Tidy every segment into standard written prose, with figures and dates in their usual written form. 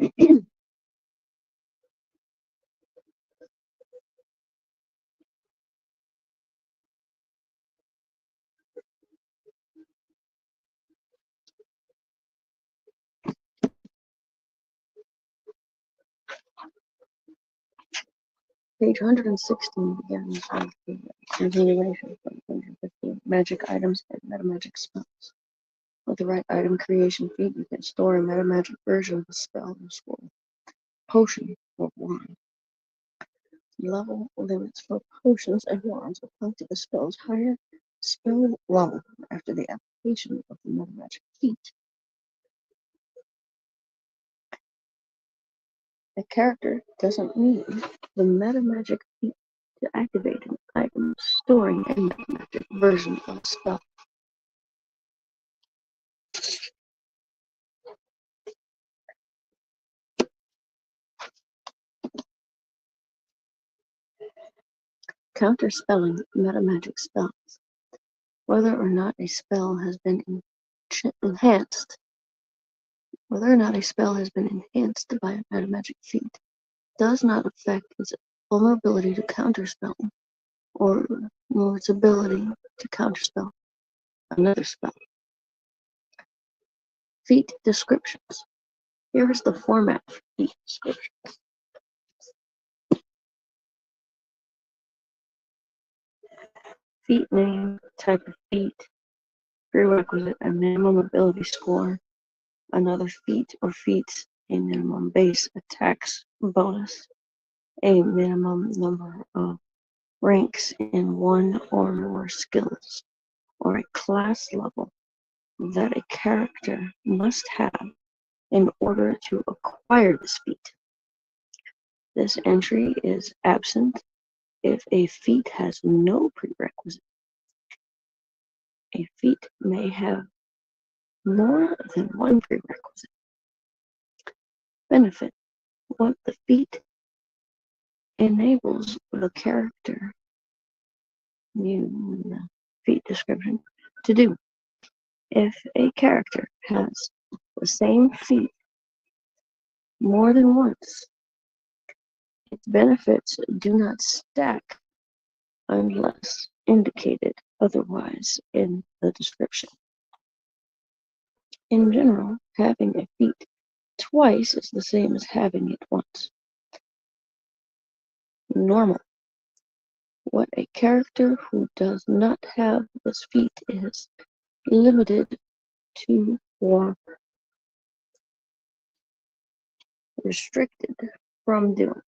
Page 116 begins with the continuation from 115. Magic items and metamagic spells. With the right item creation feat, you can store a metamagic version of a spell or scroll, potion, or wand. Level limits for potions and wands apply to the spell's higher spell level after the application of the metamagic feat. A character doesn't need the metamagic feat to activate an item storing a metamagic version of a spell. Counterspelling metamagic spells. Whether or not a spell has been enhanced by a metamagic feat does not affect its vulnerability to counterspell or its ability to counterspell another spell. Feat descriptions. Here is the format for feat descriptions. Feat name, type of feat, prerequisite, a minimum ability score, another feat or feats, a minimum base attacks bonus, a minimum number of ranks in one or more skills, or a class level that a character must have in order to acquire this feat. This entry is absent if a feat has no prerequisite. A feat may have more than one prerequisite. Benefit. What the feat enables the character, in the feat description, to do. If a character has the same feat more than once, its benefits do not stack unless indicated otherwise in the description. In general, having a feat twice is the same as having it once. Normal. What a character who does not have this feat is limited to or restricted from doing.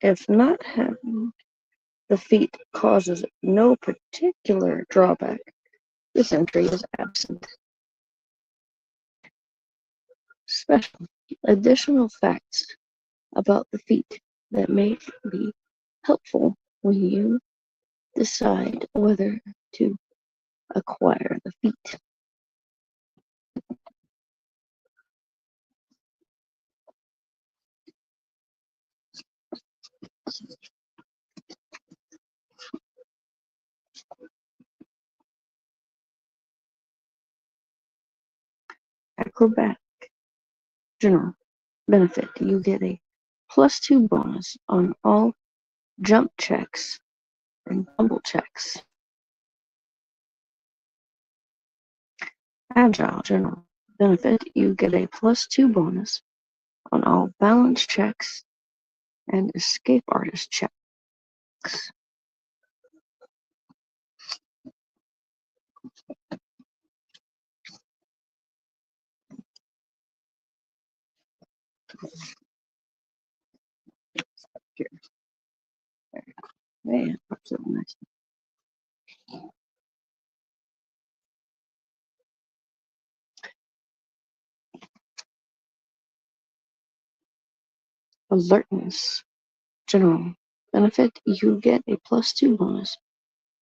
If not having the feat causes no particular drawback, this entry is absent. Special. Additional facts about the feat that may be helpful when you decide whether to acquire the feat. Acrobatic. General. Benefit. You get a +2 bonus on all jump checks and tumble checks. Agile. General. Benefit. You get a +2 bonus on all balance checks and escape artist checks. Here. Man, that's so nice. Alertness. General. Benefit. You get a +2 bonus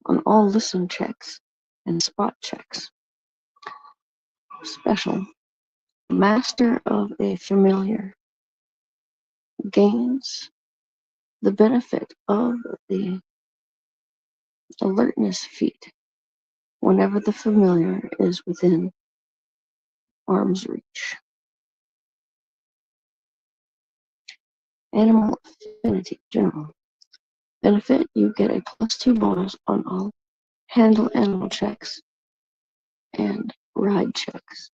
on all listen checks and spot checks. Special. Master of a familiar gains the benefit of the alertness feat whenever the familiar is within arm's reach. Animal affinity general. Benefit, you get a +2 bonus on all handle animal checks and ride checks.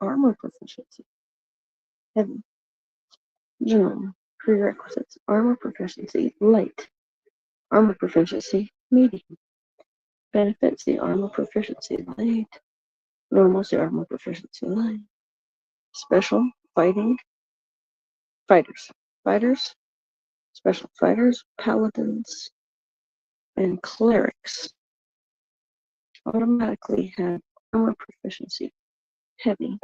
Armor proficiency. Heavy. General. Prerequisites. Armor proficiency. Light. Armor proficiency. Medium. Benefits. The armor proficiency. Light. Normal. The armor proficiency. Light. Special. Fighting. Fighters. Fighters. Special fighters. Paladins. And clerics automatically have armor proficiency. Heavy.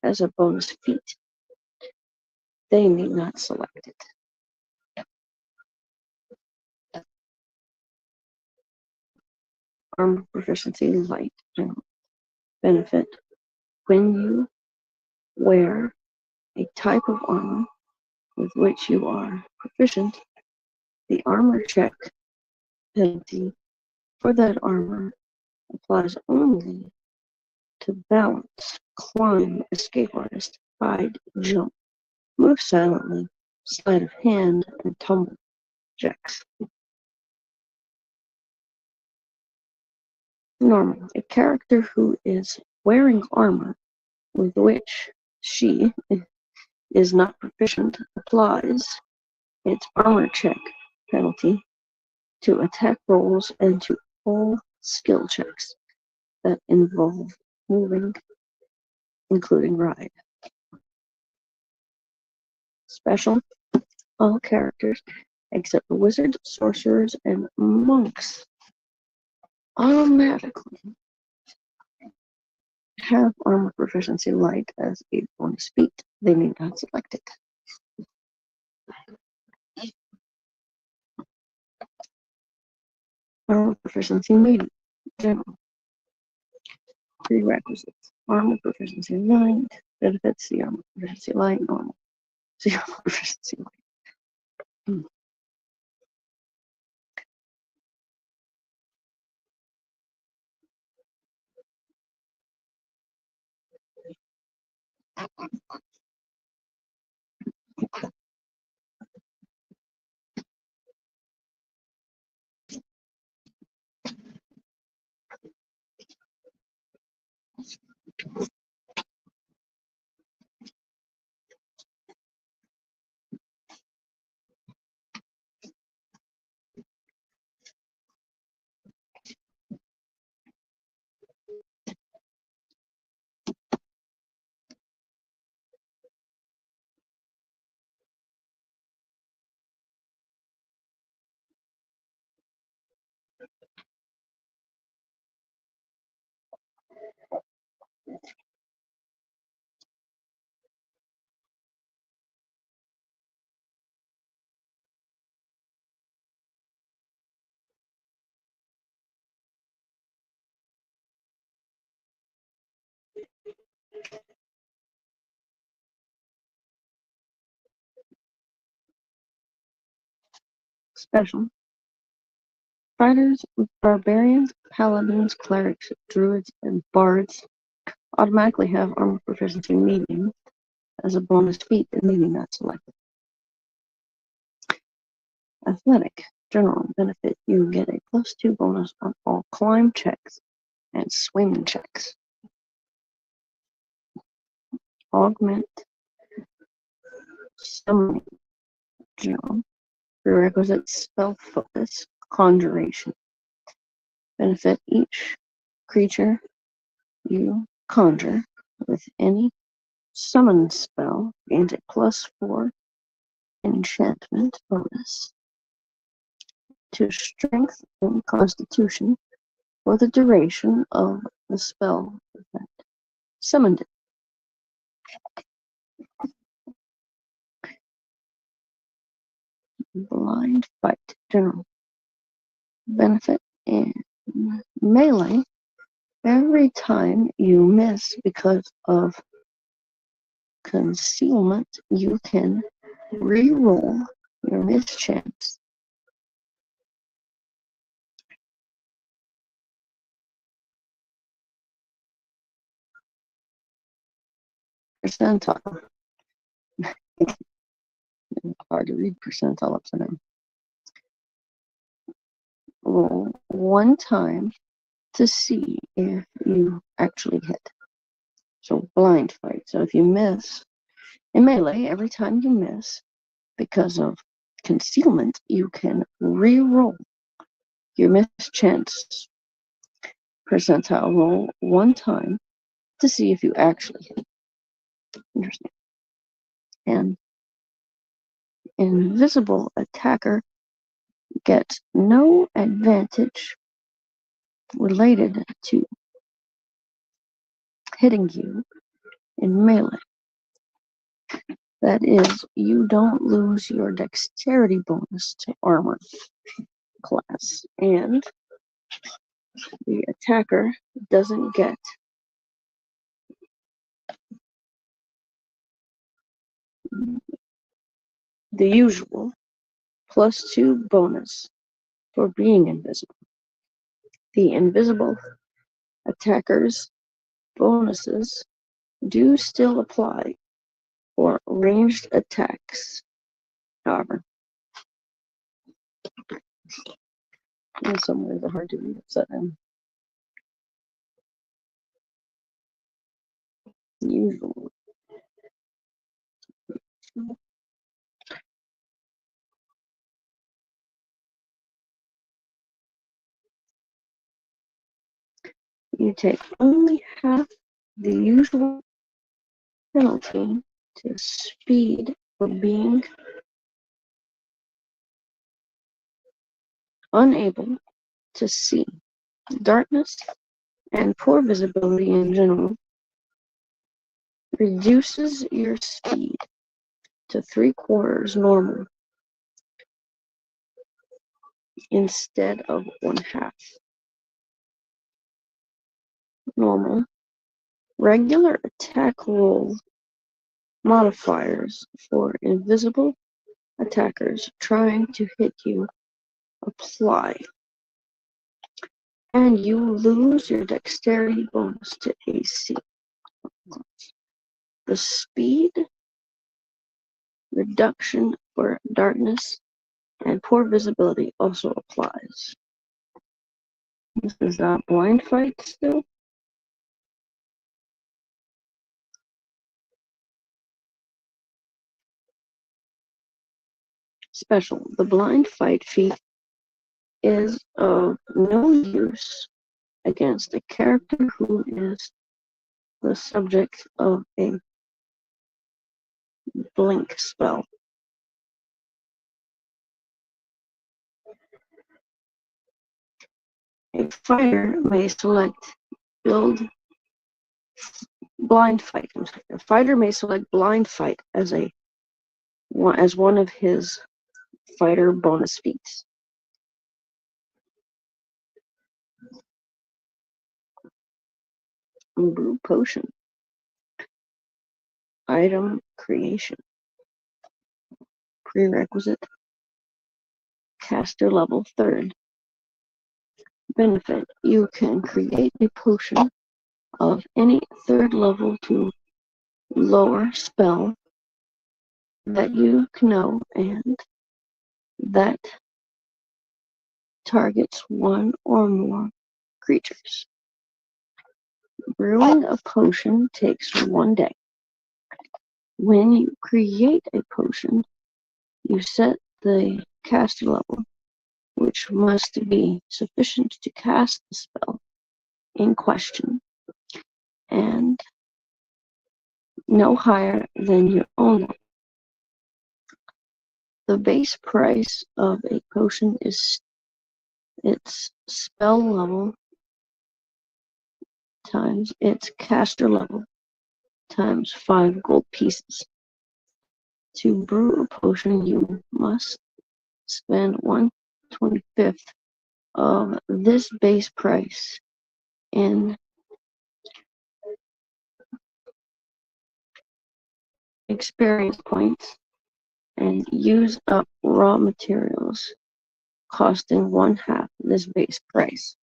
As a bonus feat. They need not select it. Armor proficiency light. General. Benefit. When you wear a type of armor with which you are proficient, the armor check penalty for that armor applies only to balance, climb, escape artist, hide, jump, move silently, sleight of hand, and tumble checks. Normal. A character who is wearing armor with which she is not proficient applies its armor check penalty to attack rolls and to all skill checks that involve moving, including ride. Special. All characters except wizards, sorcerers, and monks automatically have armor proficiency light as a bonus feat. They need not select it. Armor proficiency medium. General. Prerequisites. Armor proficiency light. Benefits. The armor proficiency light. Normal. The armor proficiency light. Special. Fighters, barbarians, paladins, clerics, druids, and bards automatically have armor proficiency medium as a bonus feat and maybe not selected. Athletic. General. Benefit. You get a +2 bonus on all climb checks and swim checks. Augment. Summoning. General. Prerequisite. Spell focus. Conjuration. Benefit. Each creature you conjure with any summon spell gains a +4 enchantment bonus to strength and constitution for the duration of the spell effect. Summoned it. Blind fight. General. Benefit in melee. Every time you miss because of concealment, you can re-roll your mischance percentile. Hard to read percentile upside down. Roll one time to see if you actually hit. So blind fight. So if you miss in melee, every time you miss, because of concealment, you can re-roll your mischance percentile roll one time to see if you actually hit. Interesting. And invisible attacker gets no advantage related to hitting you in melee. That is, you don't lose your dexterity bonus to armor class, and the attacker doesn't get the usual +2 bonus for being invisible. The invisible attacker's bonuses do still apply for ranged attacks, however. And some words are hard to read upside down. Usual. You take only half the usual penalty to speed for being unable to see. Darkness and poor visibility in general reduces your speed to 3/4 normal instead of 1/2 normal. Regular attack roll modifiers for invisible attackers trying to hit you apply, and you lose your dexterity bonus to AC. The speed reduction for darkness and poor visibility also applies. This is a blind fight still. Special. The blind fight feat is of no use against a character who is the subject of a blink spell. A fighter may select blind fight. A fighter may select blind fight as one of his fighter bonus feats. Brew potion. Item creation. Prerequisite. Caster level 3rd. Benefit. You can create a potion of any 3rd level to lower spell that you know and that targets one or more creatures. Brewing a potion takes 1 day. When you create a potion, you set the caster level, which must be sufficient to cast the spell in question, and no higher than your own level. The base price of a potion is its spell level times its caster level times 5 gold pieces. To brew a potion, you must spend 1/25 of this base price in experience points and use up raw materials costing 1/2 this base price.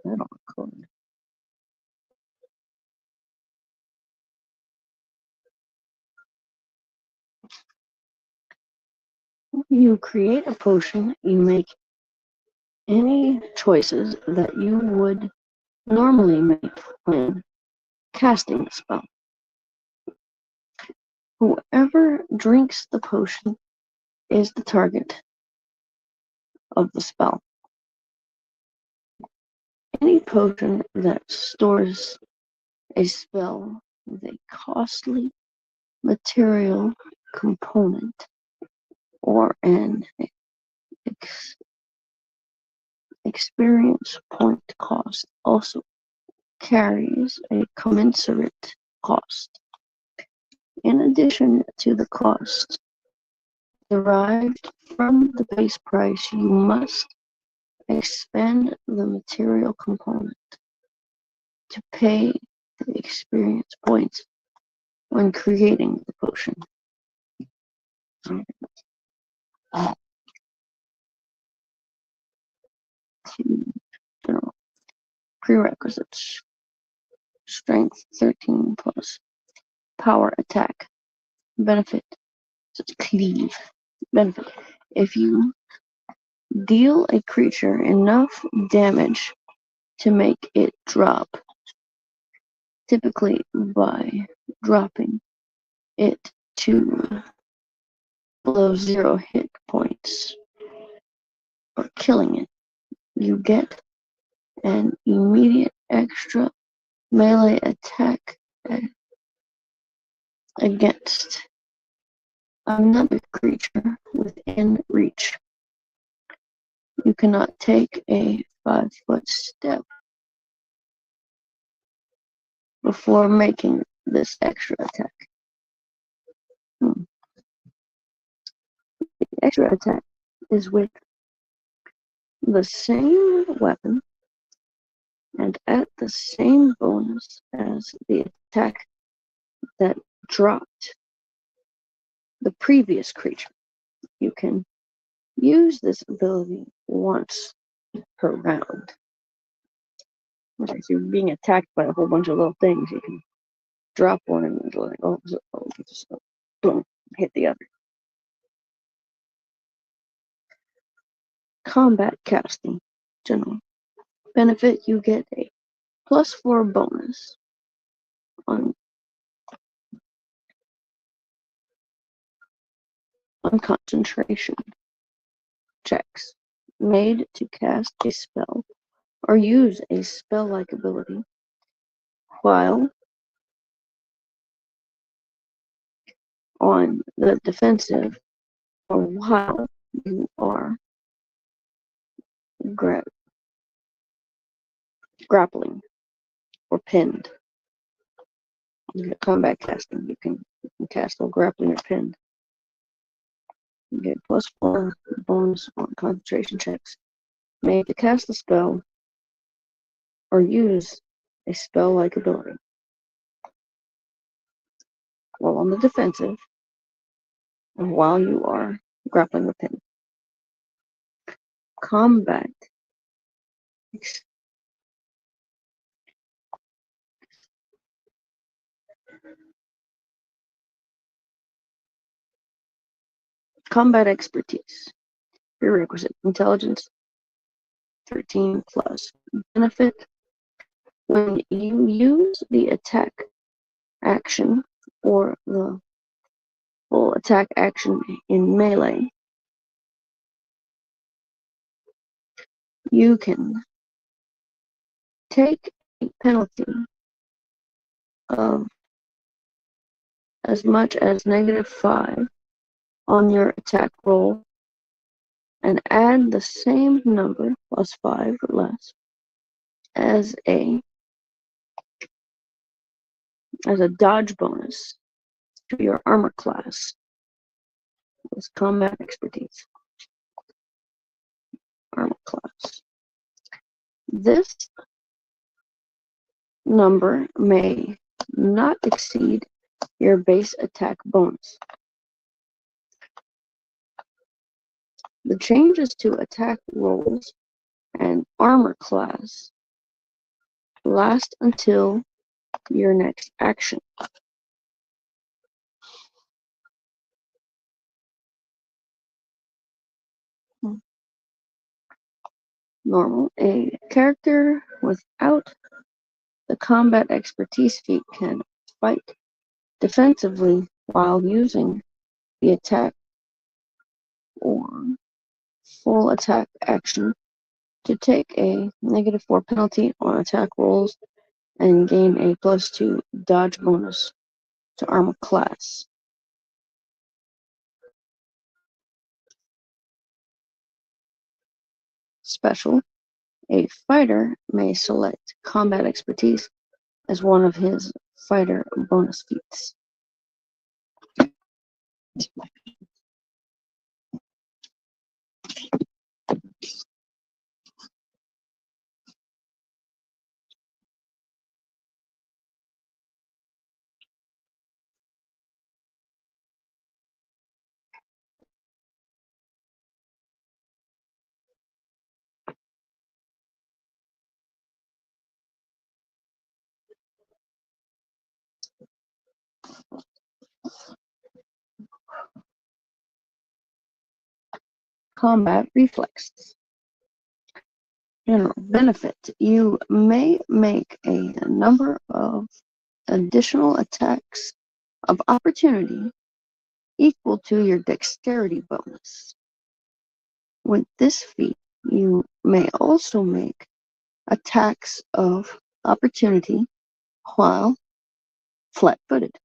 That on code. You create a potion, you make any choices that you would normally make when casting the spell. Whoever drinks the potion is the target of the spell. Any potion that stores a spell with a costly material component or an experience point cost also carries a commensurate cost. In addition to the cost derived from the base price, you must expend the material component to pay the experience points when creating the potion. General prerequisites: strength 13 plus power attack. Benefit: cleave. Benefit: if you deal a creature enough damage to make it drop, typically by dropping it to below 0 hit points or killing it, you get an immediate extra melee attack against another creature within reach. You cannot take a 5-foot step before making this extra attack. The extra attack is with the same weapon and at the same bonus as the attack that dropped the previous creature. You can use this ability once per round. Okay, so you're being attacked by a whole bunch of little things. You can drop one and it's like, just boom, hit the other. Combat casting. General. Benefit: you get a +4 bonus on concentration checks made to cast a spell or use a spell-like ability while on the defensive or while you are grappling or pinned. You get combat casting. You can cast while grappling or pinned. You get +4 bonus on concentration checks made to cast the spell or use a spell-like ability while on the defensive and while you are grappling or pinned. Combat expertise. Prerequisite: intelligence 13 plus. Benefit: when you use the attack action or the full attack action in melee, you can take a penalty of as much as -5 on your attack roll and add the same number +5 or less as a dodge bonus to your armor class with combat expertise. Armor class. This number may not exceed your base attack bonus. The changes to attack rolls and armor class last until your next action. Normal. A character without the combat expertise feat can fight defensively while using the attack or full attack action to take a -4 penalty on attack rolls and gain a +2 dodge bonus to armor class. Special. A fighter may select combat expertise as one of his fighter bonus feats. Combat reflexes. General benefit. You may make a number of additional attacks of opportunity equal to your dexterity bonus. With this feat, you may also make attacks of opportunity while flat-footed.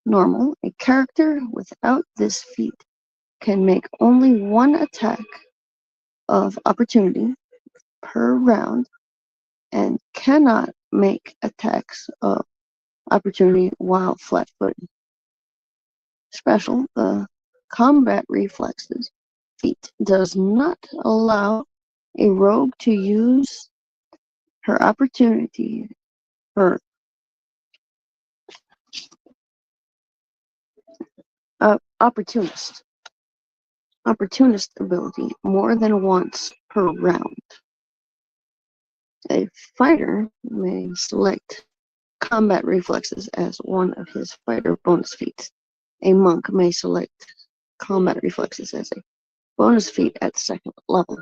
Normal. A character without this feat can make only one attack of opportunity per round and cannot make attacks of opportunity while flat-footed. Special. The combat reflexes feat does not allow a rogue to use her opportunist ability more than once per round. A fighter may select combat reflexes as one of his fighter bonus feats. A monk may select combat reflexes as a bonus feat at second level.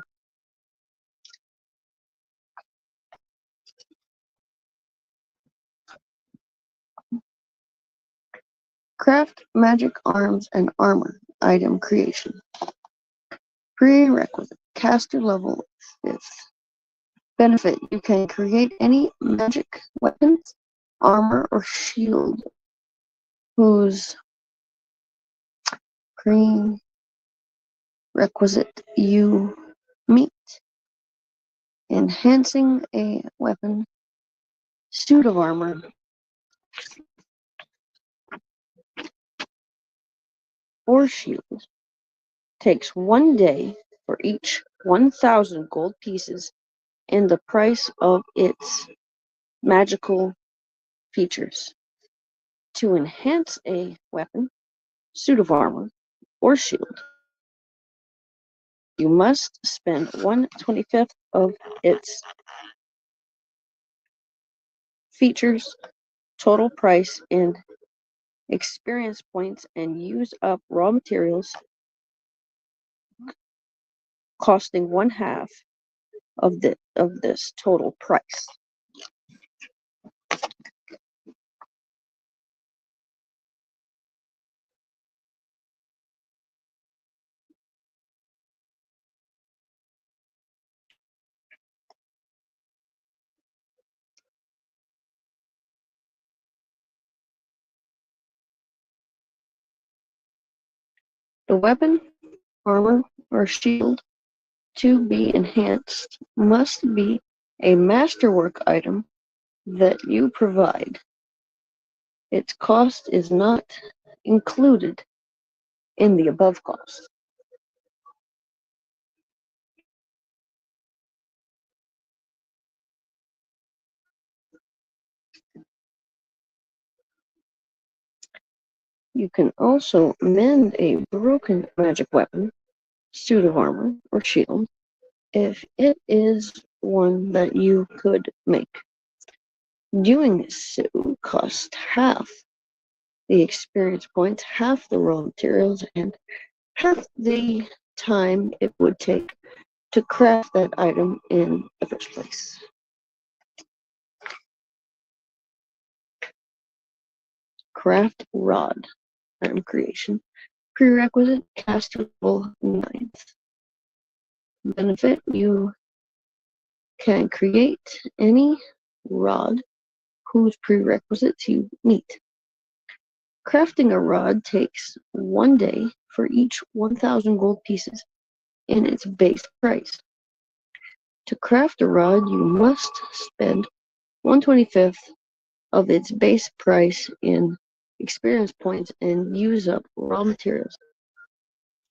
Craft magic arms and armor item creation. Prerequisite. Caster level 5th. Benefit. You can create any magic weapons, armor, or shield whose prerequisite you meet. Enhancing a weapon, suit of armor, or shield takes 1 day for each 1,000 gold pieces in the price of its magical features. To enhance a weapon, suit of armor, or shield, you must spend 1/25 of its features total price in experience points and use up raw materials costing 1/2 of this total price. The weapon, armor, or shield to be enhanced must be a masterwork item that you provide. Its cost is not included in the above cost. You can also mend a broken magic weapon, suit of armor, or shield if it is one that you could make. Doing so costs half the experience points, half the raw materials, and half the time it would take to craft that item in the first place. Craft rod. Item creation. Prerequisite caster level 9. Benefit, you can create any rod whose prerequisites you meet. Crafting a rod takes 1 day for each 1,000 gold pieces in its base price. To craft a rod, you must spend 1/25th of its base price in experience points and use up raw materials,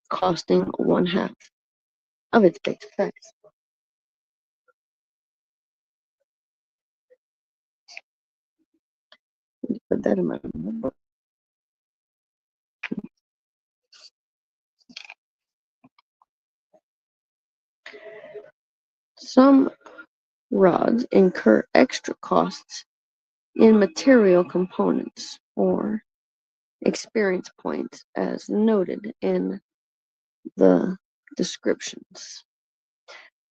costing 1/2 of its base price. Put that in my book. Some rods incur extra costs in material components or experience points as noted in the descriptions.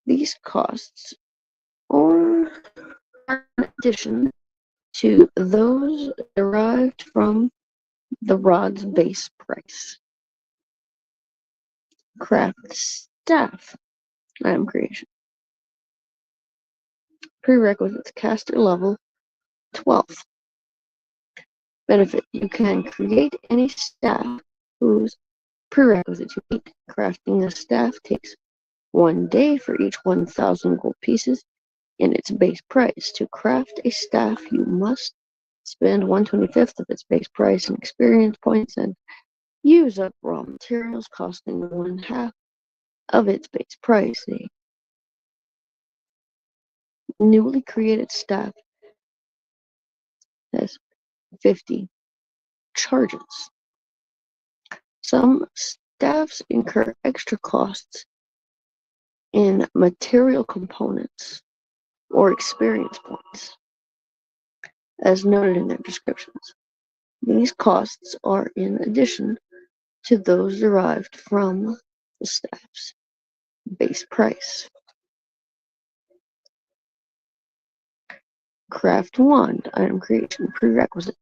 These costs are in addition to those derived from the rod's base price. Craft staff. Item creation. Prerequisites caster level 12th. Benefit, you can create any staff whose prerequisites you meet. Crafting a staff takes 1 day for each 1,000 gold pieces in its base price. To craft a staff, you must spend 1/25th of its base price in experience points and use up raw materials, costing 1/2 of its base price. A newly created staff has 50 charges. Some staffs incur extra costs in material components or experience points, as noted in their descriptions. These costs are in addition to those derived from the staff's base price. Craft wand. Item creation. Prerequisite.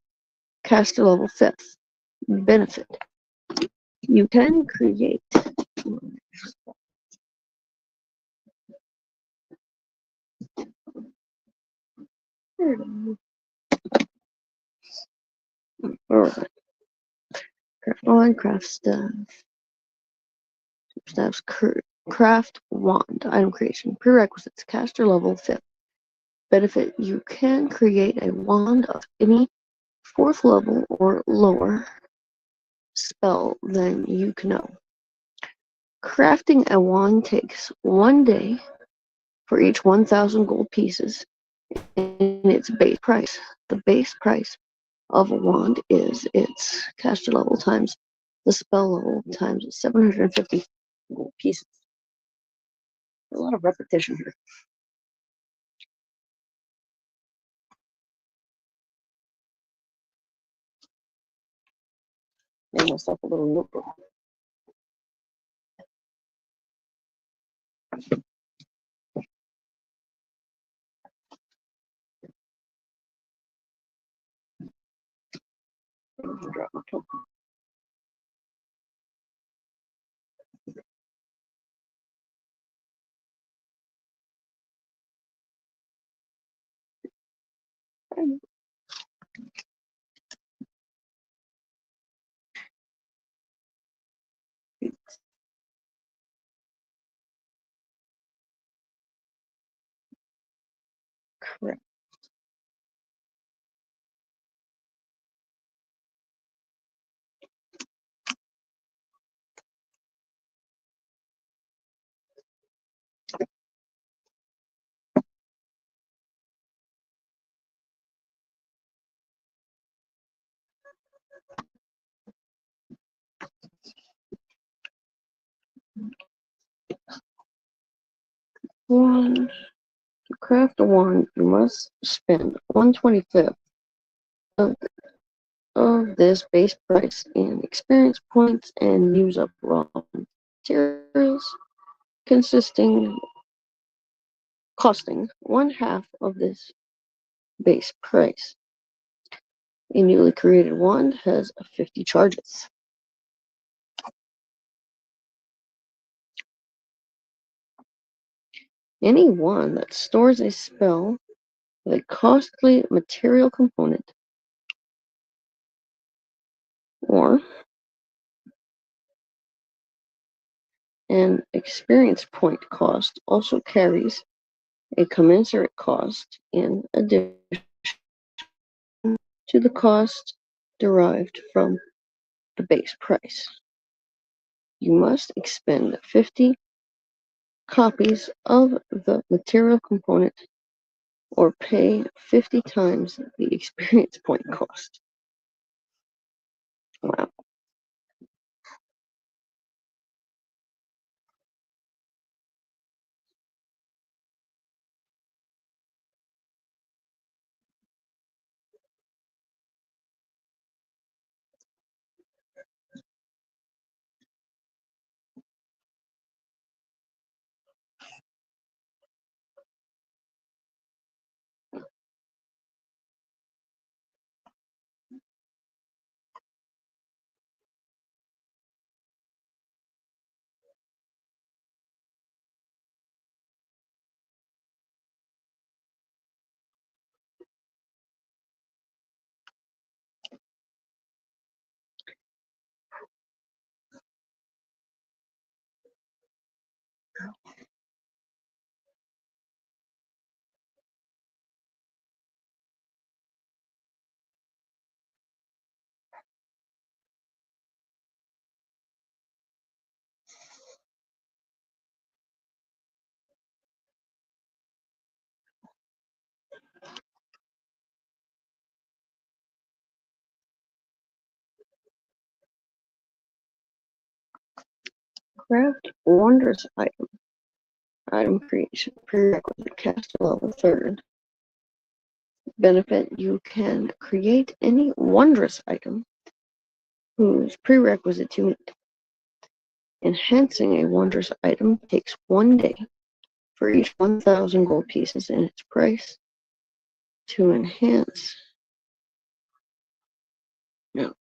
Caster level 5th. Benefit. You can create craft wand, craft staff. Staff's craft wand. Item creation. Prerequisites. Caster level 5th. Benefit, you can create a wand of any 4th level or lower spell than you can know. Crafting a wand takes 1 day for each 1,000 gold pieces in its base price. The base price of a wand is its caster level times the spell level times 750 gold pieces. A lot of repetition here. Made myself a little notebook. Drop my token. Correct. Wand. To craft a wand, you must spend 1/25 of, of this base price in experience points and use up raw materials consisting costing 1/2 of this base price. A newly created wand has 50 charges. Any wand that stores a spell with a costly material component or an experience point cost also carries a commensurate cost in addition to the cost derived from the base price. You must expend 50 copies of the material component or pay 50 times the experience point cost. Wow. Craft wondrous item. Item creation. Prerequisite cast level 3rd. Benefit: you can create any wondrous item whose prerequisite to meet. Enhancing a wondrous item takes 1 day for each 1,000 gold pieces in its price. To enhance. No.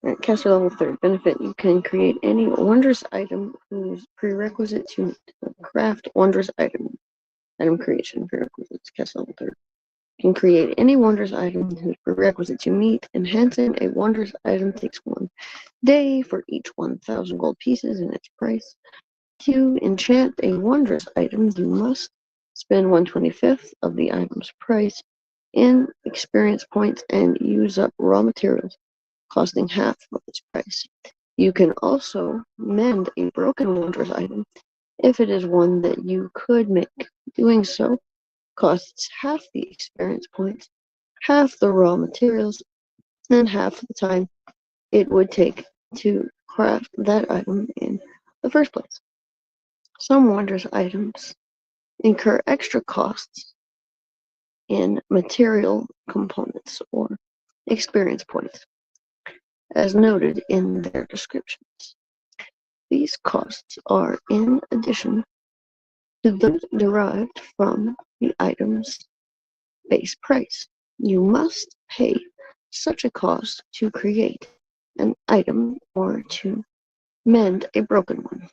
At caster level 3rd. Benefit: you can create any wondrous item whose prerequisite to meet. Craft wondrous item. Item creation. Prerequisites. Caster level 3rd. You can create any wondrous item whose prerequisite to meet. Enhancing a wondrous item takes 1 day for each 1,000 gold pieces in its price. To enchant a wondrous item, you must spend 1/25 of the item's price in experience points and use up raw materials, costing half of its price. You can also mend a broken wondrous item if it is one that you could make. Doing so costs half the experience points, half the raw materials, and half the time it would take to craft that item in the first place. Some wondrous items incur extra costs in material components or experience points, as noted in their descriptions. These costs are in addition to those derived from the item's base price. You must pay such a cost to create an item or to mend a broken one.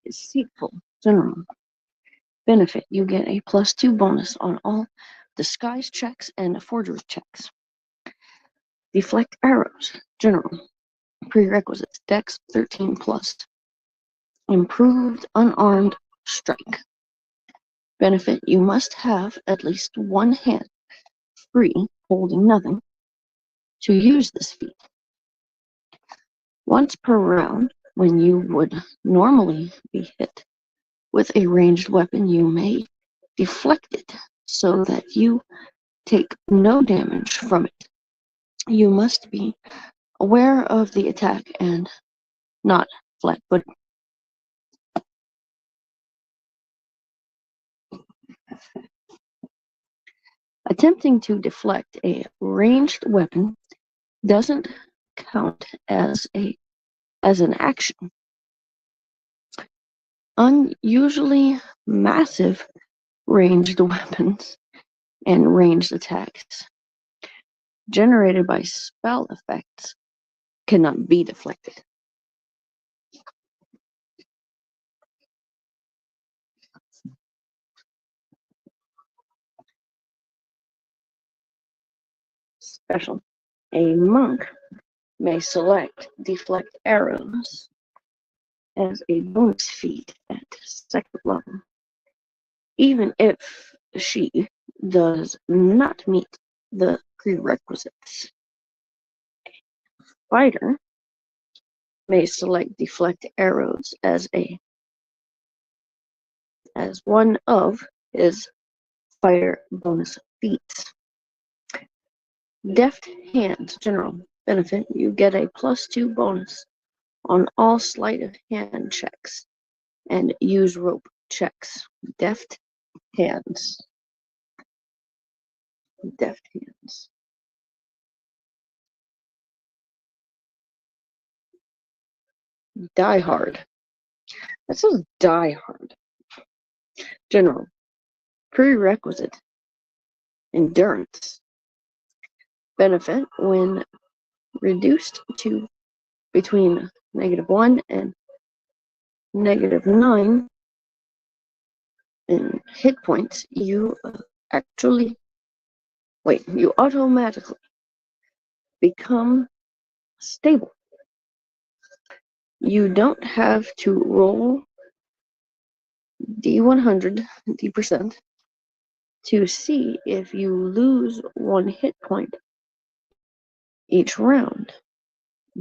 Deceitful. General. Benefit. You get a +2 bonus on all disguise checks and forgery checks. Deflect arrows. General. Prerequisites. Dex 13 plus. Improved unarmed strike. Benefit. You must have at least one hand free, holding nothing, to use this feat. Once per round, when you would normally be hit with a ranged weapon, you may deflect it so that you take no damage from it. You must be aware of the attack and not flat-footed. Attempting to deflect a ranged weapon doesn't count as an action. Unusually massive ranged weapons and ranged attacks generated by spell effects cannot be deflected. Special. A monk may select deflect arrows as a bonus feat at second level, even if she does not meet the prerequisites. Fighter may select deflect arrows as one of his fighter bonus feats. Deft hands. General. Benefit. You get a +2 bonus on all sleight of hand checks and use rope checks. Deft hands. Deft hands. Die hard. That says die hard. General. Prerequisite. Endurance. Benefit. When reduced to between -1 and -9 in hit points, you automatically become stable. You don't have to roll d100, d%, to see if you lose 1 hit point each round.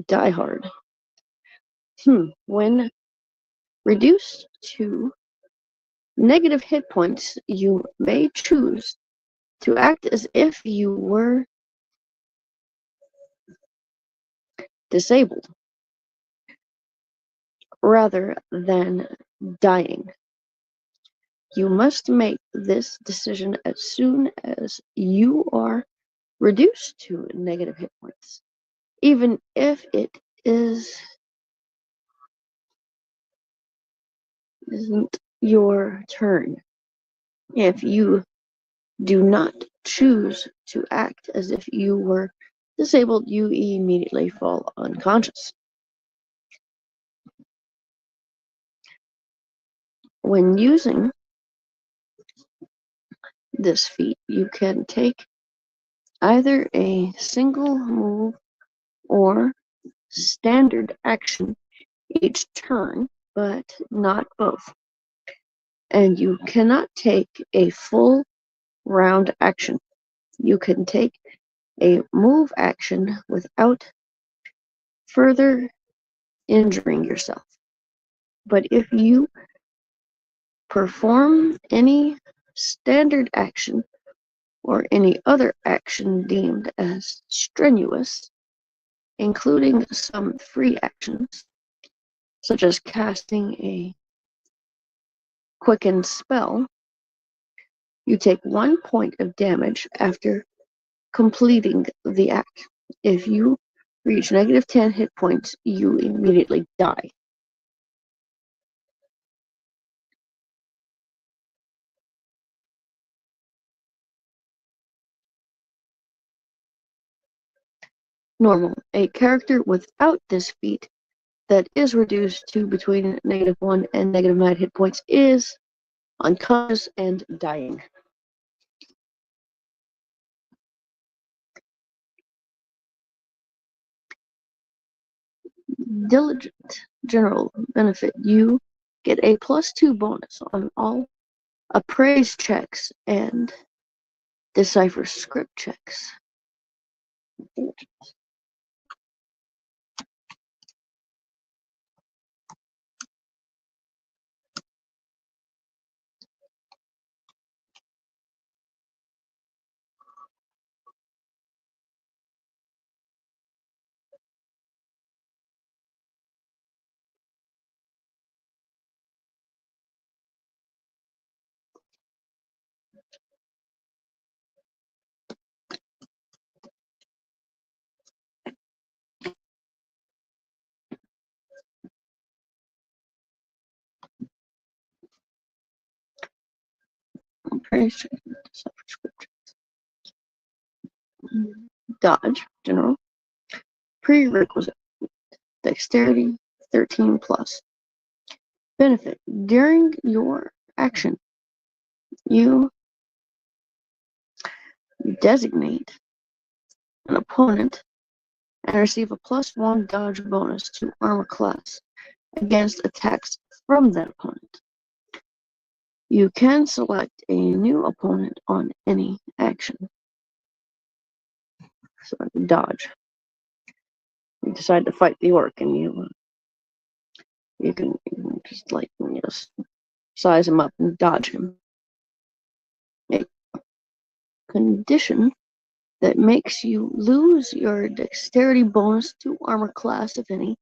Die hard. When reduced to negative hit points, you may choose to act as if you were disabled rather than dying. You must make this decision as soon as you are reduced to negative hit points, even if it isn't your turn. If you do not choose to act as if you were disabled, you immediately fall unconscious. When using this feat, you can take either a single move or standard action each turn, but not both. And you cannot take a full round action. You can take a move action without further injuring yourself. But if you perform any standard action or any other action deemed as strenuous, including some free actions, such as casting a quickened spell, you take 1 point of damage after completing the act. If you reach -10 hit points, you immediately die. Normal. A character without this feat that is reduced to between -1 and -9 hit points is unconscious and dying. Diligent General benefit. You get a +2 bonus on all appraise checks and decipher script checks. Appraise checks and decipher script checks. Dodge General. Prerequisite. Dexterity 13 plus. Benefit. During your action, you designate an opponent and receive a +1 dodge bonus to armor class against attacks from that opponent. You can select a new opponent on any action. So dodge. You decide to fight the orc, and you can just size him up and dodge him. A condition that makes you lose your dexterity bonus to armor class, if any,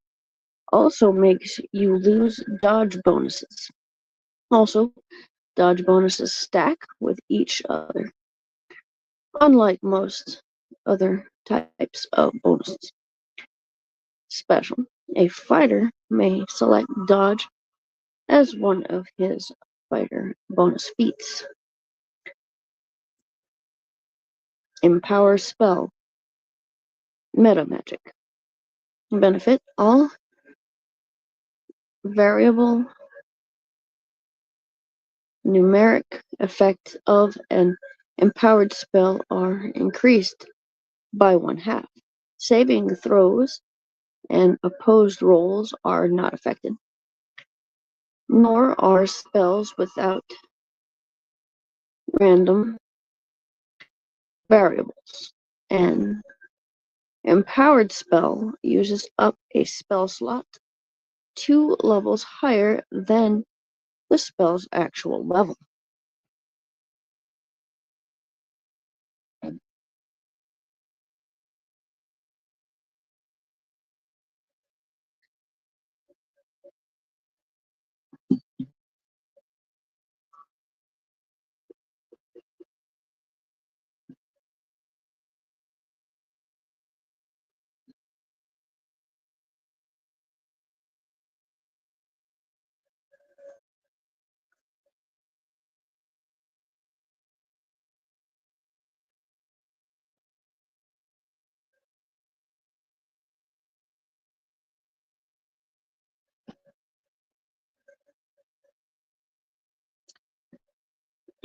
also makes you lose dodge bonuses. Also, dodge bonuses stack with each other, unlike most other types of bonuses. Special. A fighter may select dodge as one of his fighter bonus feats. Empower spell. Meta magic. Benefit. All variable numeric effects of an empowered spell are increased by 1/2. Saving throws and opposed rolls are not affected, nor are spells without random variables. An empowered spell uses up a spell slot 2 levels higher than the spell's actual level.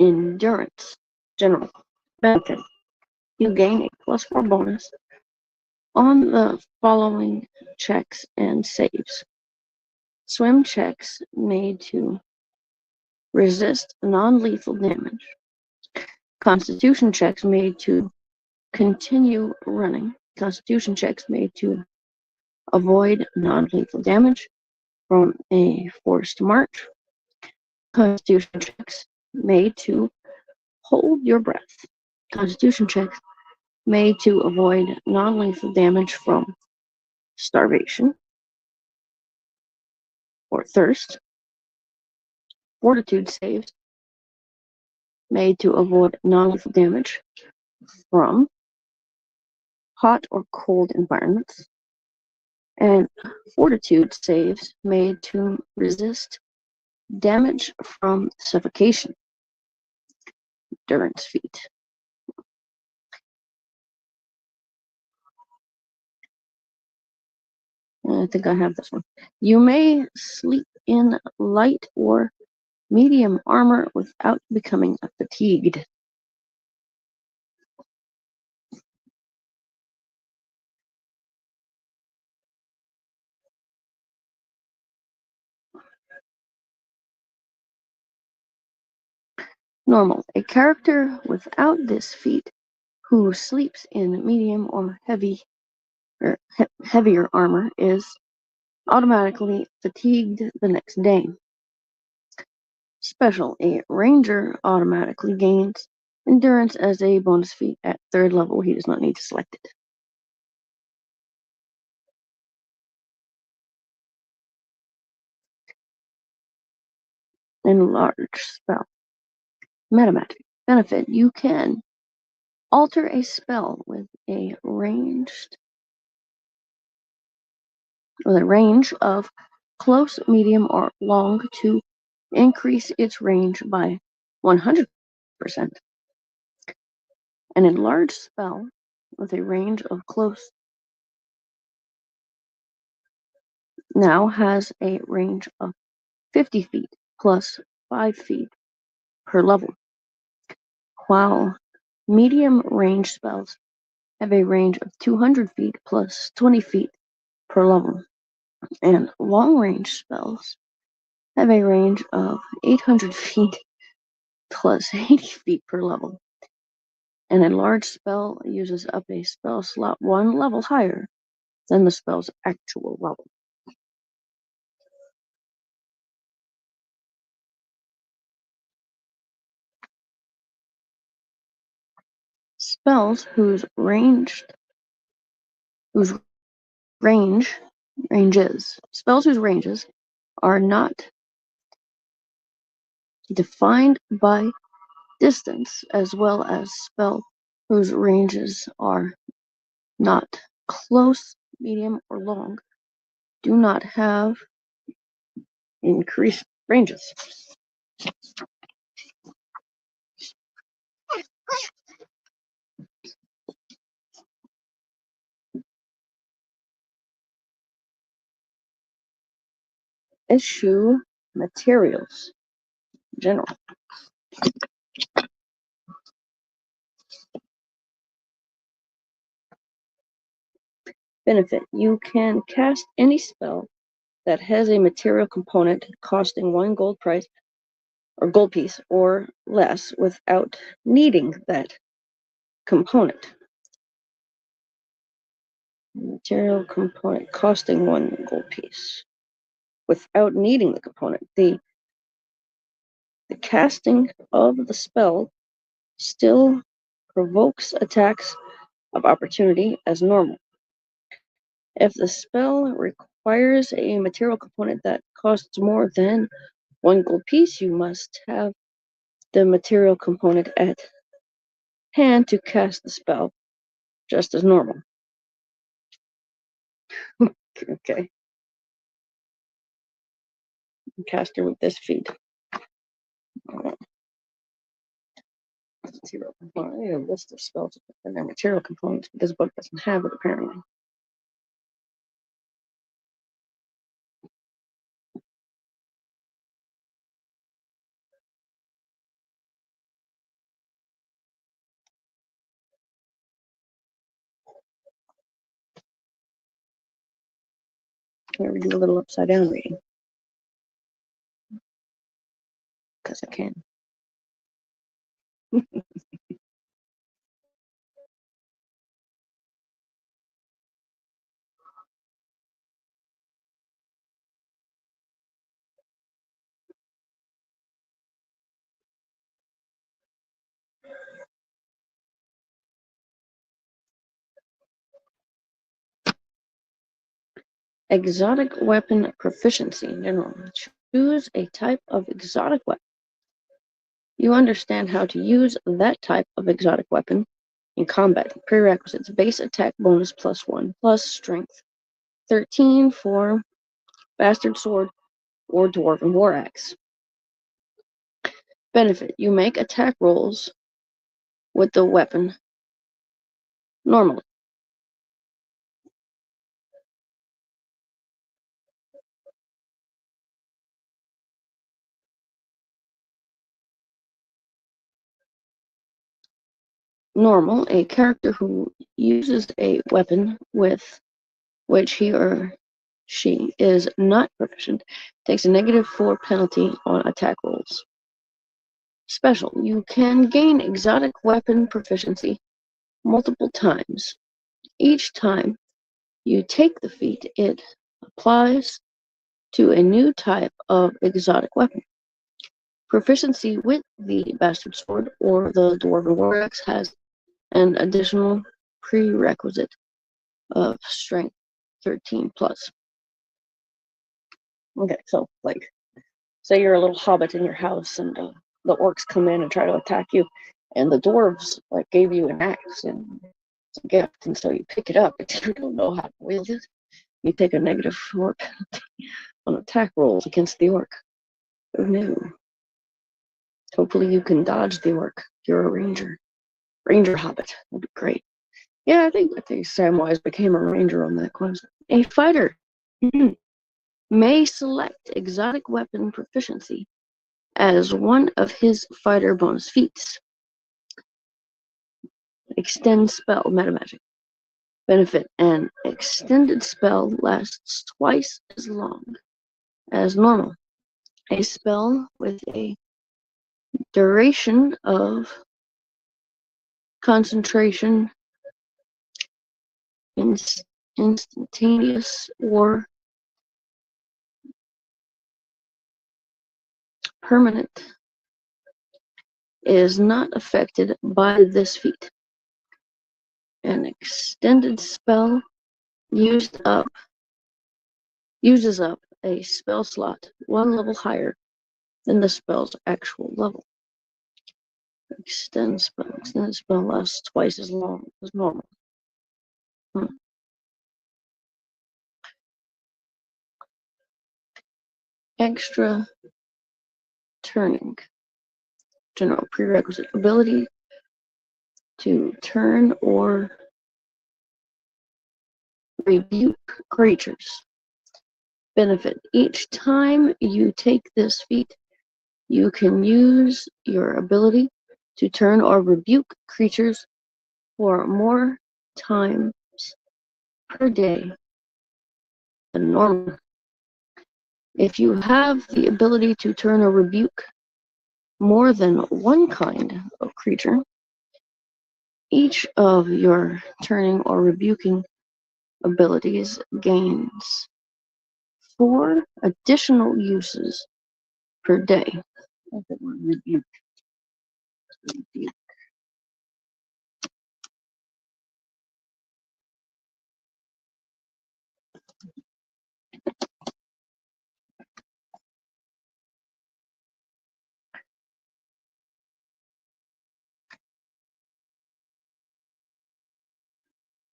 Endurance. General. Benefit. You gain a +4 bonus on the following checks and saves. Swim checks made to resist non-lethal damage. Constitution checks made to continue running. Constitution checks made to avoid non-lethal damage from a forced march. Constitution checks made to hold your breath. Constitution checks made to avoid non-lethal damage from starvation or thirst. Fortitude saves made to avoid non-lethal damage from hot or cold environments. And fortitude saves made to resist damage from suffocation. Endurance feat. I think I have this one. You may sleep in light or medium armor without becoming fatigued. Normal. A character without this feat who sleeps in medium or heavier armor is automatically fatigued the next day. Special. A ranger automatically gains endurance as a bonus feat at 3rd level. He does not need to select it. Enlarge spell. Metamagic. Benefit. You can alter a spell with a range of close, medium, or long to increase its range by 100%. An enlarged spell with a range of close now has a range of 50 feet plus 5 feet per level, while medium range spells have a range of 200 feet plus 20 feet per level, and long range spells have a range of 800 feet plus 80 feet per level. An enlarged spell uses up a spell slot 1 level higher than the spell's actual level. Spells whose ranges are not defined by distance, as well as spells whose ranges are not close, medium, or long, do not have increased ranges. Issue materials. General. Benefit. You can cast any spell that has a material component costing 1 gold piece or less without needing that component. Material component costing 1 gold piece without needing the component. The casting of the spell still provokes attacks of opportunity as normal. If the spell requires a material component that costs more than 1 gold piece, you must have the material component at hand to cast the spell, just as normal. Okay. Caster with this feat. Zero component. I need a list of spells and their material components, but this book doesn't have it apparently. Can we do a little upside down reading? Because I can. Exotic weapon proficiency. General. Choose a type of exotic weapon. You understand how to use that type of exotic weapon in combat. Prerequisites. Base attack bonus +1 plus strength 13 for bastard sword or dwarven war axe. Benefit. You make attack rolls with the weapon normally. Normal, a character who uses a weapon with which he or she is not proficient takes a -4 penalty on attack rolls. Special, you can gain exotic weapon proficiency multiple times. Each time you take the feat, it applies to a new type of exotic weapon. Proficiency with the Bastard Sword or the Dwarven War Axe has an additional prerequisite of Strength 13 plus. Okay, so like, say you're a little hobbit in your house, and the orcs come in and try to attack you, and the dwarves like gave you an axe and it's a gift, and so you pick it up, but you don't know how to wield it. You take a -4 penalty on attack rolls against the orc. Who knew? Hopefully you can dodge the orc. You're a ranger hobbit. Would be great. Yeah, I think Samwise became a ranger on that quest. A fighter may select exotic weapon proficiency as one of his fighter bonus feats. Extend spell, metamagic. Benefit, an extended spell lasts twice as long as normal. A spell with a duration of concentration, instantaneous, or permanent is not affected by this feat. An extended spell uses up a spell slot one level higher than the spell's actual level. Extended spell lasts twice as long as normal. Extra turning. General prerequisite ability to turn or rebuke creatures. Benefit. Each time you take this feat, you can use your ability to turn or rebuke creatures for more times per day than normal. If you have the ability to turn or rebuke more than one kind of creature, each of your turning or rebuking abilities gains 4 additional uses per day. Rebuke.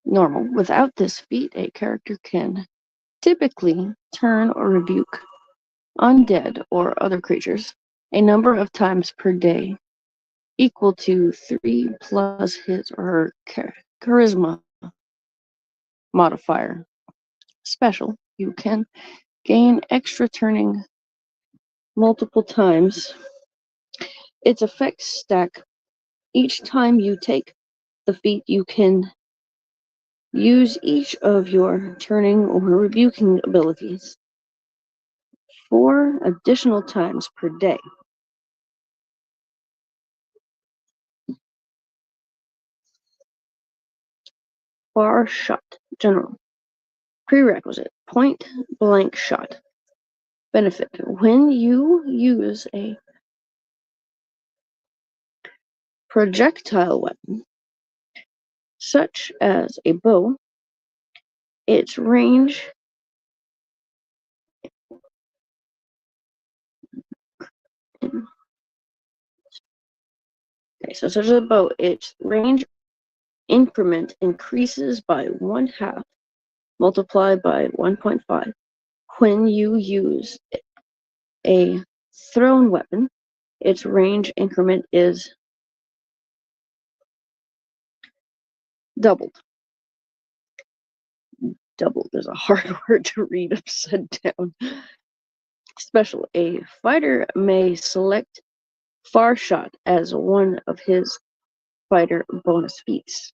Normal. Without this feat, a character can typically turn or rebuke undead or other creatures a number of times per day, equal to 3 plus his or her charisma modifier. Special. You can gain extra turning multiple times. Its effects stack. Each time you take the feat, you can use each of your turning or rebuking abilities 4 additional times per day. Far shot. General. Prerequisite. Point blank shot. Benefit. When you use a projectile weapon, such as a bow, its range such as a bow, its range increment increases by 1/2, multiplied by 1.5. When you use a thrown weapon, its range increment is doubled. Doubled is a hard word to read upside down. Special. A fighter may select far shot as one of his fighter bonus feats.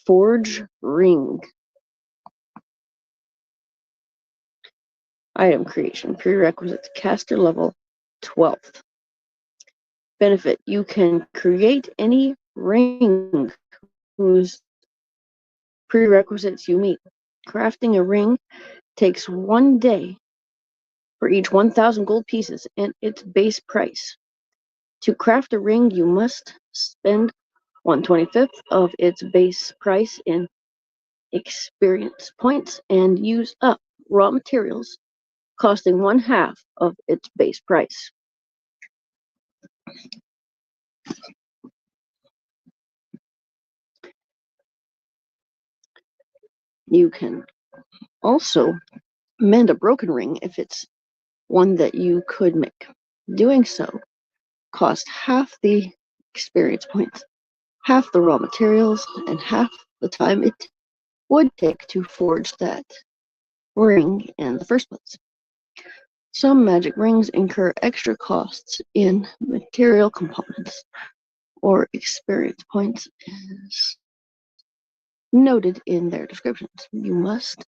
Forge ring. Item creation. Prerequisites. Caster level 12th. Benefit. You can create any ring whose prerequisites you meet. Crafting a ring takes 1 day for each 1,000 gold pieces and its base price. To craft a ring, you must spend 1/25 of its base price in experience points and use up raw materials costing 1/2 of its base price. You can also mend a broken ring if it's one that you could make. Doing so costs half the experience points, half the raw materials, and half the time it would take to forge that ring in the first place. Some magic rings incur extra costs in material components or experience points as noted in their descriptions. You must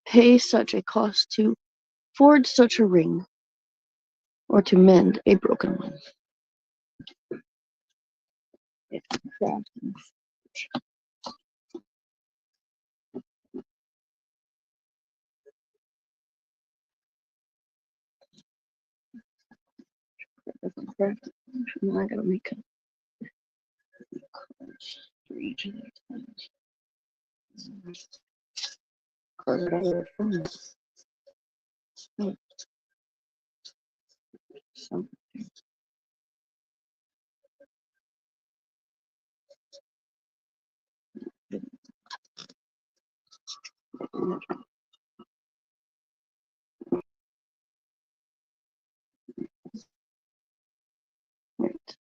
pay such a cost to forge such a ring or to mend a broken one. I gotta make cards for each of these things. Cards are other phones. So, right.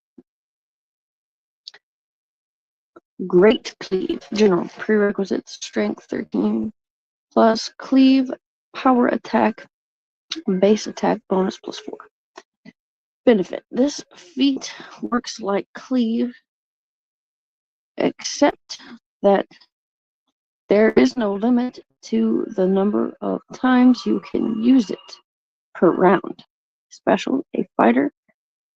Great Cleave. General prerequisites: strength 13 plus cleave, power attack, base attack bonus +4. Benefit. This feat works like cleave, except that there is no limit to the number of times you can use it per round. Special. A fighter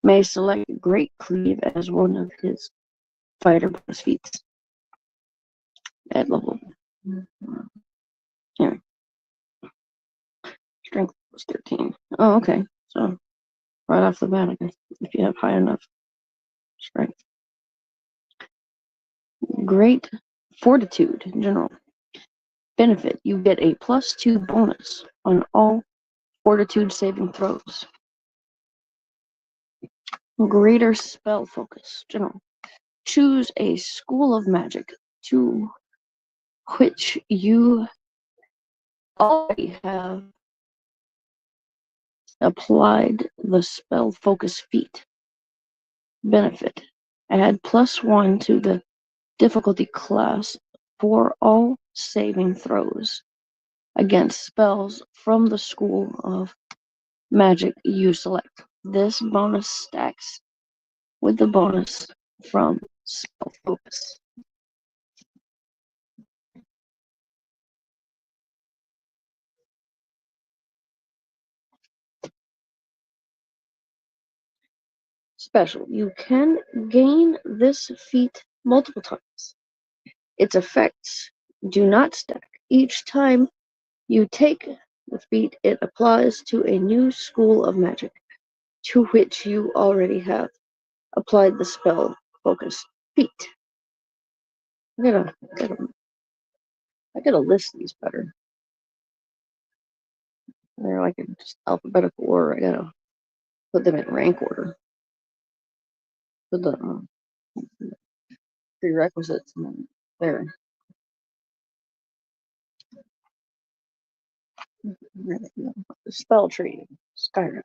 may select Great Cleave as one of his fighter bonus feats at level. Anyway, strength was 13. Oh, okay. So right off the bat, I guess, if you have high enough strength. Great Fortitude in general. Benefit. You get a +2 bonus on all fortitude saving throws. Greater Spell Focus. General. Choose a school of magic to which you already have applied the spell focus feat. Benefit. Add +1 to the difficulty class for all saving throws against spells from the school of magic you select. This bonus stacks with the bonus from spell focus. Special. You can gain this feat multiple times. Its effects do not stack. Each time you take the feat, it applies to a new school of magic to which you already have applied the spell focus feat. I gotta list these better. They're like in just alphabetical order. I gotta put them in rank order. Put the prerequisites and then there. The spell tree, Skyrim.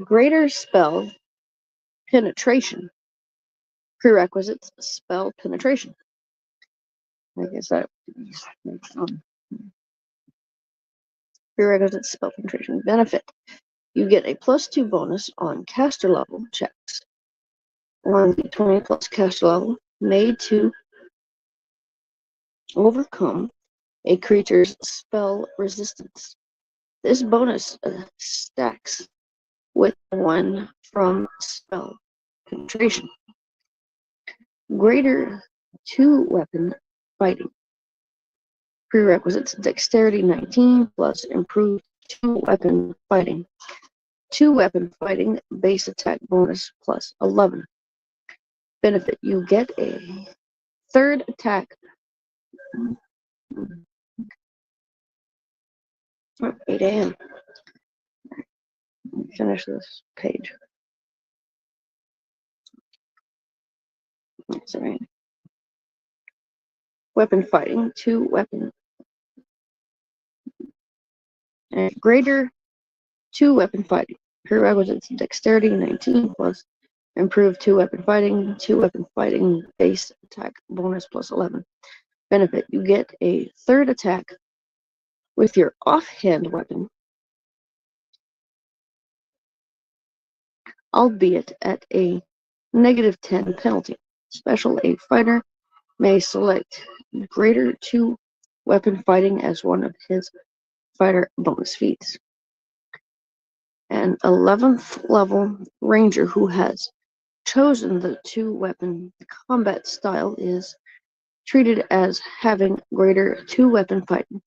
Greater spell penetration. Prerequisites: spell penetration. I guess that makes Prerequisite spell penetration benefit. You get a +2 bonus on caster level checks on d20 plus caster level made to overcome a creature's spell resistance. This bonus stacks with one from spell penetration. Greater 2-weapon fighting. Prerequisites: dexterity 19 plus improved 2-weapon fighting. 2-weapon fighting base attack bonus plus 11. Benefit: you get a third attack. 8 a.m. Finish this page. That's right. Weapon fighting, 2-weapon. Greater 2-weapon fighting. Prerequisites: dexterity 19 plus improved 2-weapon fighting. 2-weapon fighting base attack bonus plus 11. Benefit: you get a third attack with your offhand weapon, albeit at a -10 penalty. Special: a fighter may select greater 2-weapon fighting as one of his fighter bonus feats. An 11th level ranger who has chosen the 2-weapon combat style is treated as having greater 2-weapon fighting,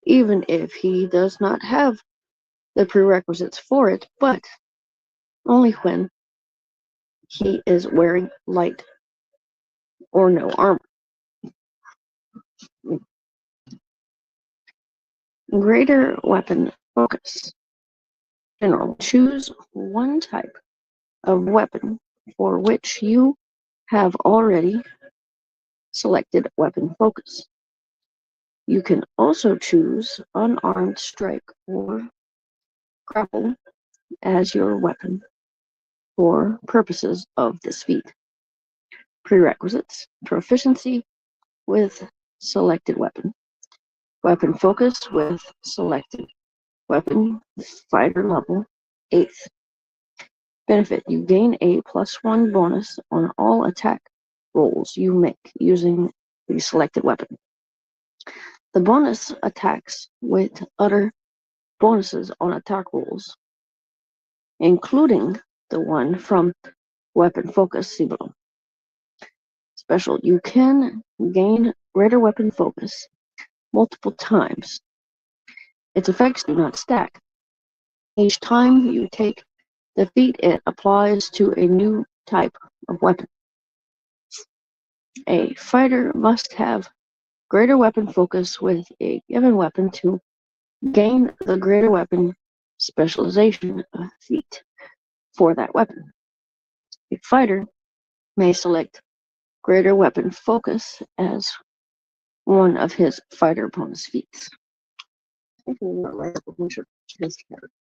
even if he does not have the prerequisites for it, but only when he is wearing light or no armor. Greater weapon focus. General: choose one type of weapon for which you have already selected weapon focus. You can also choose unarmed strike or grapple as your weapon for purposes of this feat. Prerequisites: proficiency with selected weapon. Weapon focus with selected weapon, fighter level 8th. Benefit: you gain a +1 bonus on all attack rolls you make using the selected weapon. The bonus attacks with other bonuses on attack rolls, including the one from weapon focus. See below. Special: you can gain greater weapon focus multiple times. Its effects do not stack. Each time you take the feat, it applies to a new type of weapon. A fighter must have greater weapon focus with a given weapon to gain the greater weapon specialization feat for that weapon. A fighter may select greater weapon focus as one of his fighter bonus feats. I think we'll write up a bunch of his characters.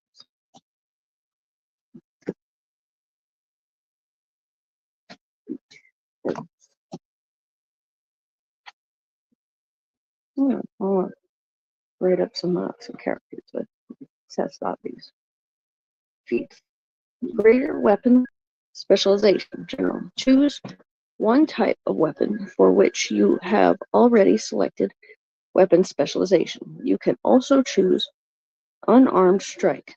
I'll write up some characters with test out these feats. Greater weapon specialization. General: choose one type of weapon for which you have already selected weapon specialization. You can also choose unarmed strike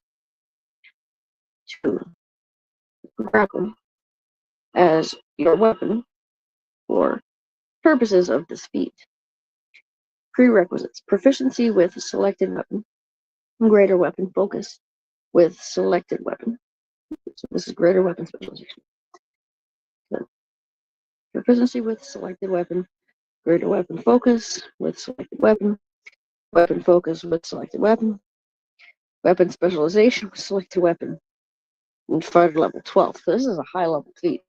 to grapple as your weapon for purposes of this feat. Prerequisites: proficiency with selected weapon, greater weapon focus with selected weapon. So this is greater weapon specialization. So, proficiency with selected weapon, greater weapon focus with selected weapon, weapon focus with selected weapon, weapon specialization with selected weapon, and fighter level 12. So this is a high level feat.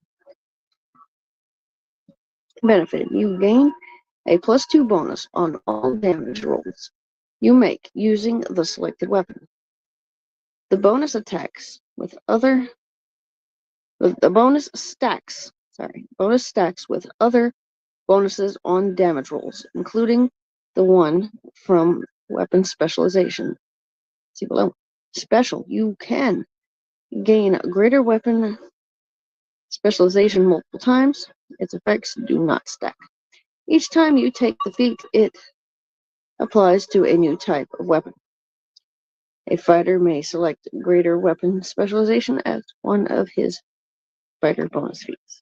Benefit: you gain a +2 bonus on all damage rolls you make using the selected weapon. The bonus attacks with other bonus stacks with other bonuses on damage rolls, including the one from weapon specialization. See below. Special. You can gain greater weapon specialization multiple times. Its effects do not stack. Each time you take the feat, it applies to a new type of weapon. A fighter may select greater weapon specialization as one of his fighter bonus feats.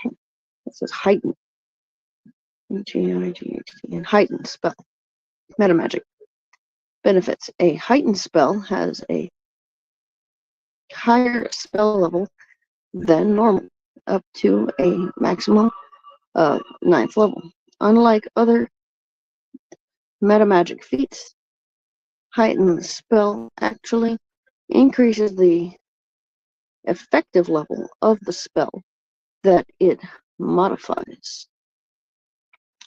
It says heighten. H-E-I-G-H-T, and heightened spell. Metamagic. Benefits. A heightened spell has a higher spell level than normal, up to a maximum of 9th level. Unlike other metamagic feats, heightened spell actually increases the effective level of the spell that it modifies.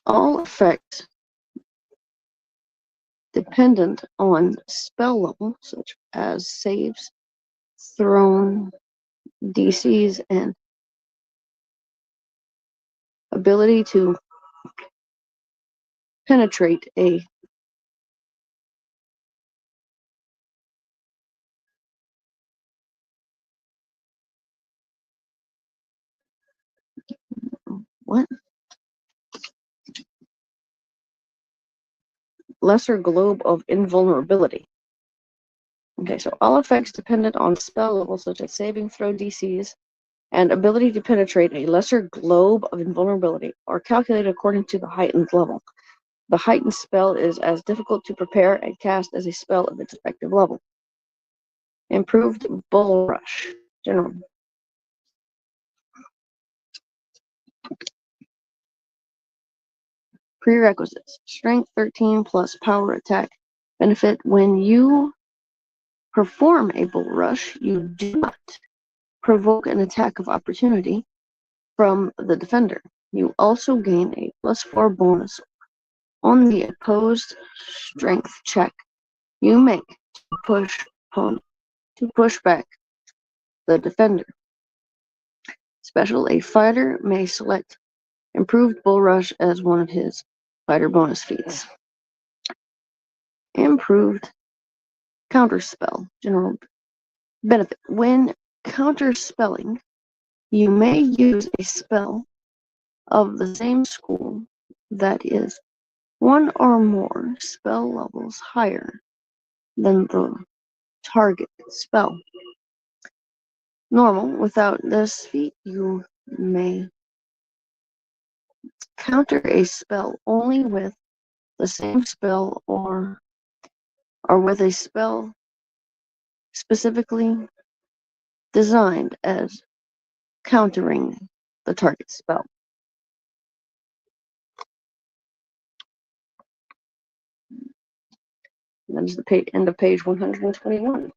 All effects dependent on spell level, such as saves, thrown, DCs, and ability to penetrate a what? Lesser globe of invulnerability. Okay, so all effects dependent on spell level, such as saving throw DCs and ability to penetrate a lesser globe of invulnerability, are calculated according to the heightened level. The heightened spell is as difficult to prepare and cast as a spell of its effective level. Improved Bull Rush. General. Prerequisites. Strength 13 plus power attack. Benefit. When you perform a Bull Rush, you do not provoke an attack of opportunity from the defender. You also gain a +4 bonus on the opposed strength check you make to push back the defender. Special. A fighter may select Improved Bull Rush as one of his fighter bonus feats. Improved Counterspell. General benefit. When counterspelling, you may use a spell of the same school that is one or more spell levels higher than the target spell. Normal. Without this feat, you may counter a spell only with the same spell or with a spell specifically designed as countering the target spell. And that is the end of page 121.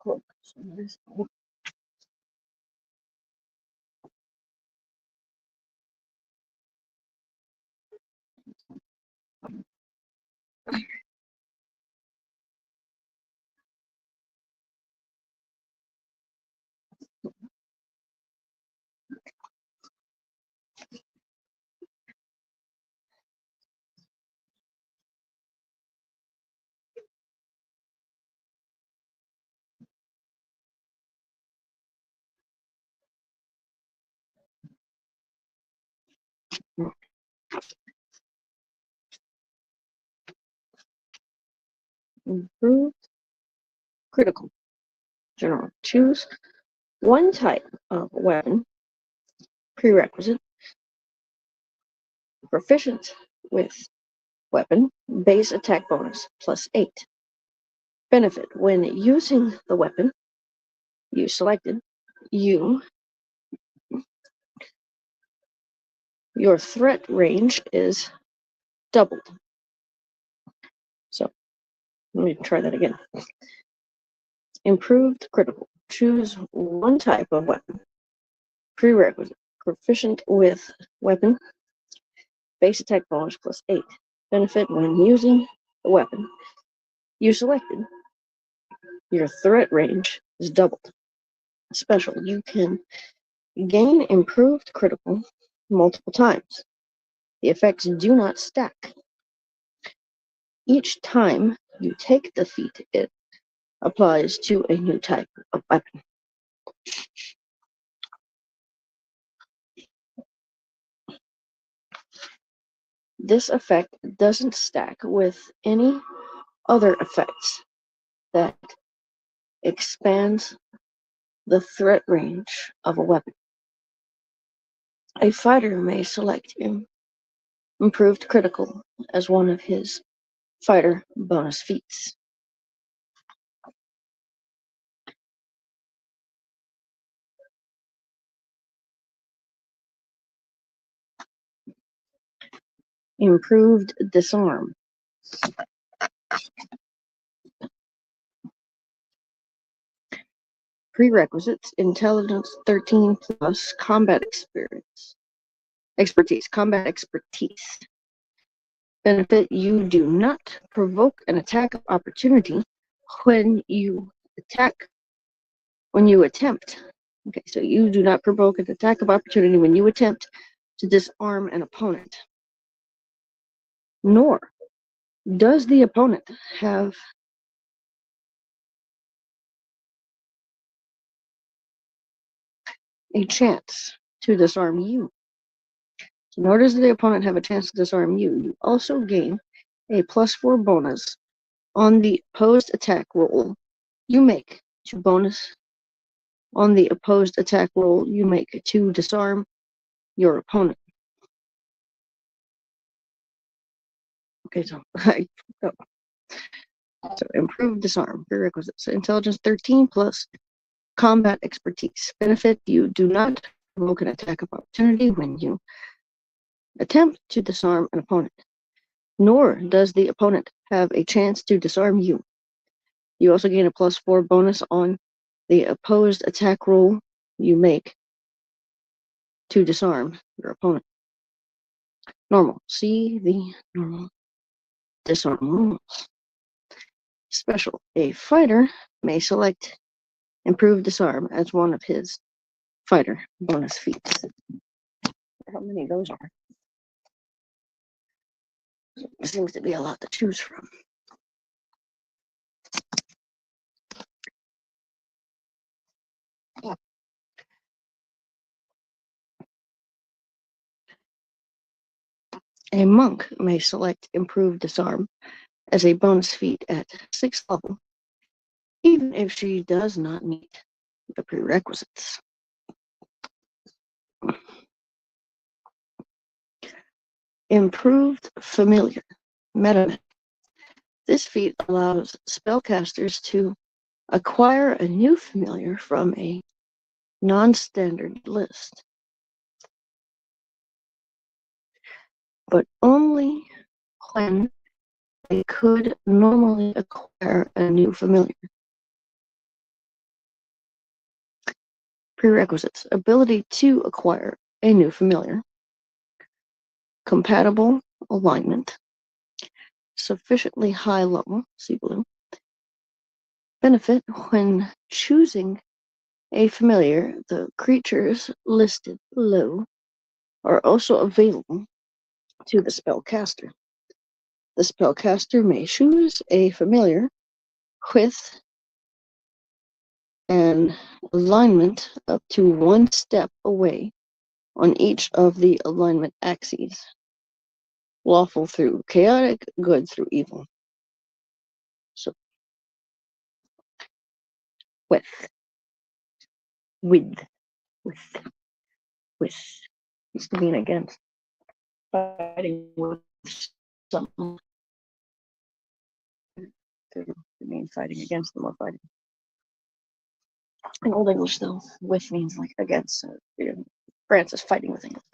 Cool. Improved critical. General. Choose one type of weapon. Prerequisite. Proficient with weapon. Base attack bonus +8. Benefit. When using the weapon you selected, your threat range is doubled. So let me try that again. Improved critical. Choose one type of weapon. Prerequisite. Proficient with weapon. Base attack bonus +8. Benefit when using the weapon you selected, your threat range is doubled. Special. You can gain improved critical multiple times. The effects do not stack. Each time you take the feat, it applies to a new type of weapon. This effect doesn't stack with any other effects that expands the threat range of a weapon. A fighter may select improved critical as one of his fighter bonus feats. Improved disarm. Prerequisites: intelligence 13 plus combat combat expertise. Benefit: you do not provoke an attack of opportunity when you attempt. Okay, so you do not provoke an attack of opportunity when you attempt to disarm an opponent. Nor does the opponent have a chance to disarm you. So nor does the opponent have a chance to disarm you. You also gain a +4 bonus on the opposed attack roll you make to disarm your opponent. Okay, so so improved disarm. Prerequisites: intelligence 13 plus combat expertise. Benefit: you do not provoke an attack of opportunity when you attempt to disarm an opponent. Nor does the opponent have a chance to disarm you. You also gain a +4 bonus on the opposed attack roll you make to disarm your opponent. Normal. See the normal disarm rules. Special. A fighter may select improved disarm as one of his fighter bonus feats. How many of those are? There seems to be a lot to choose from. A monk may select Improved Disarm as a bonus feat at 6th level, even if she does not meet the prerequisites. Improved Familiar Meta. This feat allows spellcasters to acquire a new familiar from a non-standard list, but only when they could normally acquire a new familiar. Prerequisites: ability to acquire a new familiar, compatible alignment, sufficiently high level, see below. Benefit: when choosing a familiar, the creatures listed below are also available to the spellcaster. The spellcaster may choose a familiar with an alignment up to one step away on each of the alignment axes. Lawful through chaotic, good through evil. So, with, with, used to mean against, fighting with something. It means fighting against them or fighting. In Old English, though, with means like against. So, France is fighting with England.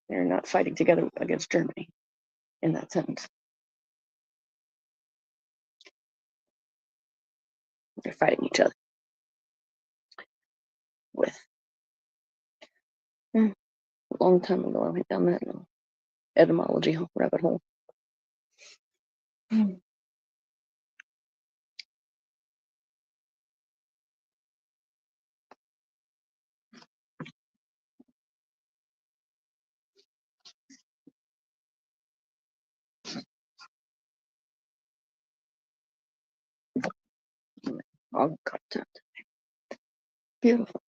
They're not fighting together against Germany in that sentence. They're fighting each other. With. A long time ago, I went down that etymology rabbit hole. All content. Beautiful.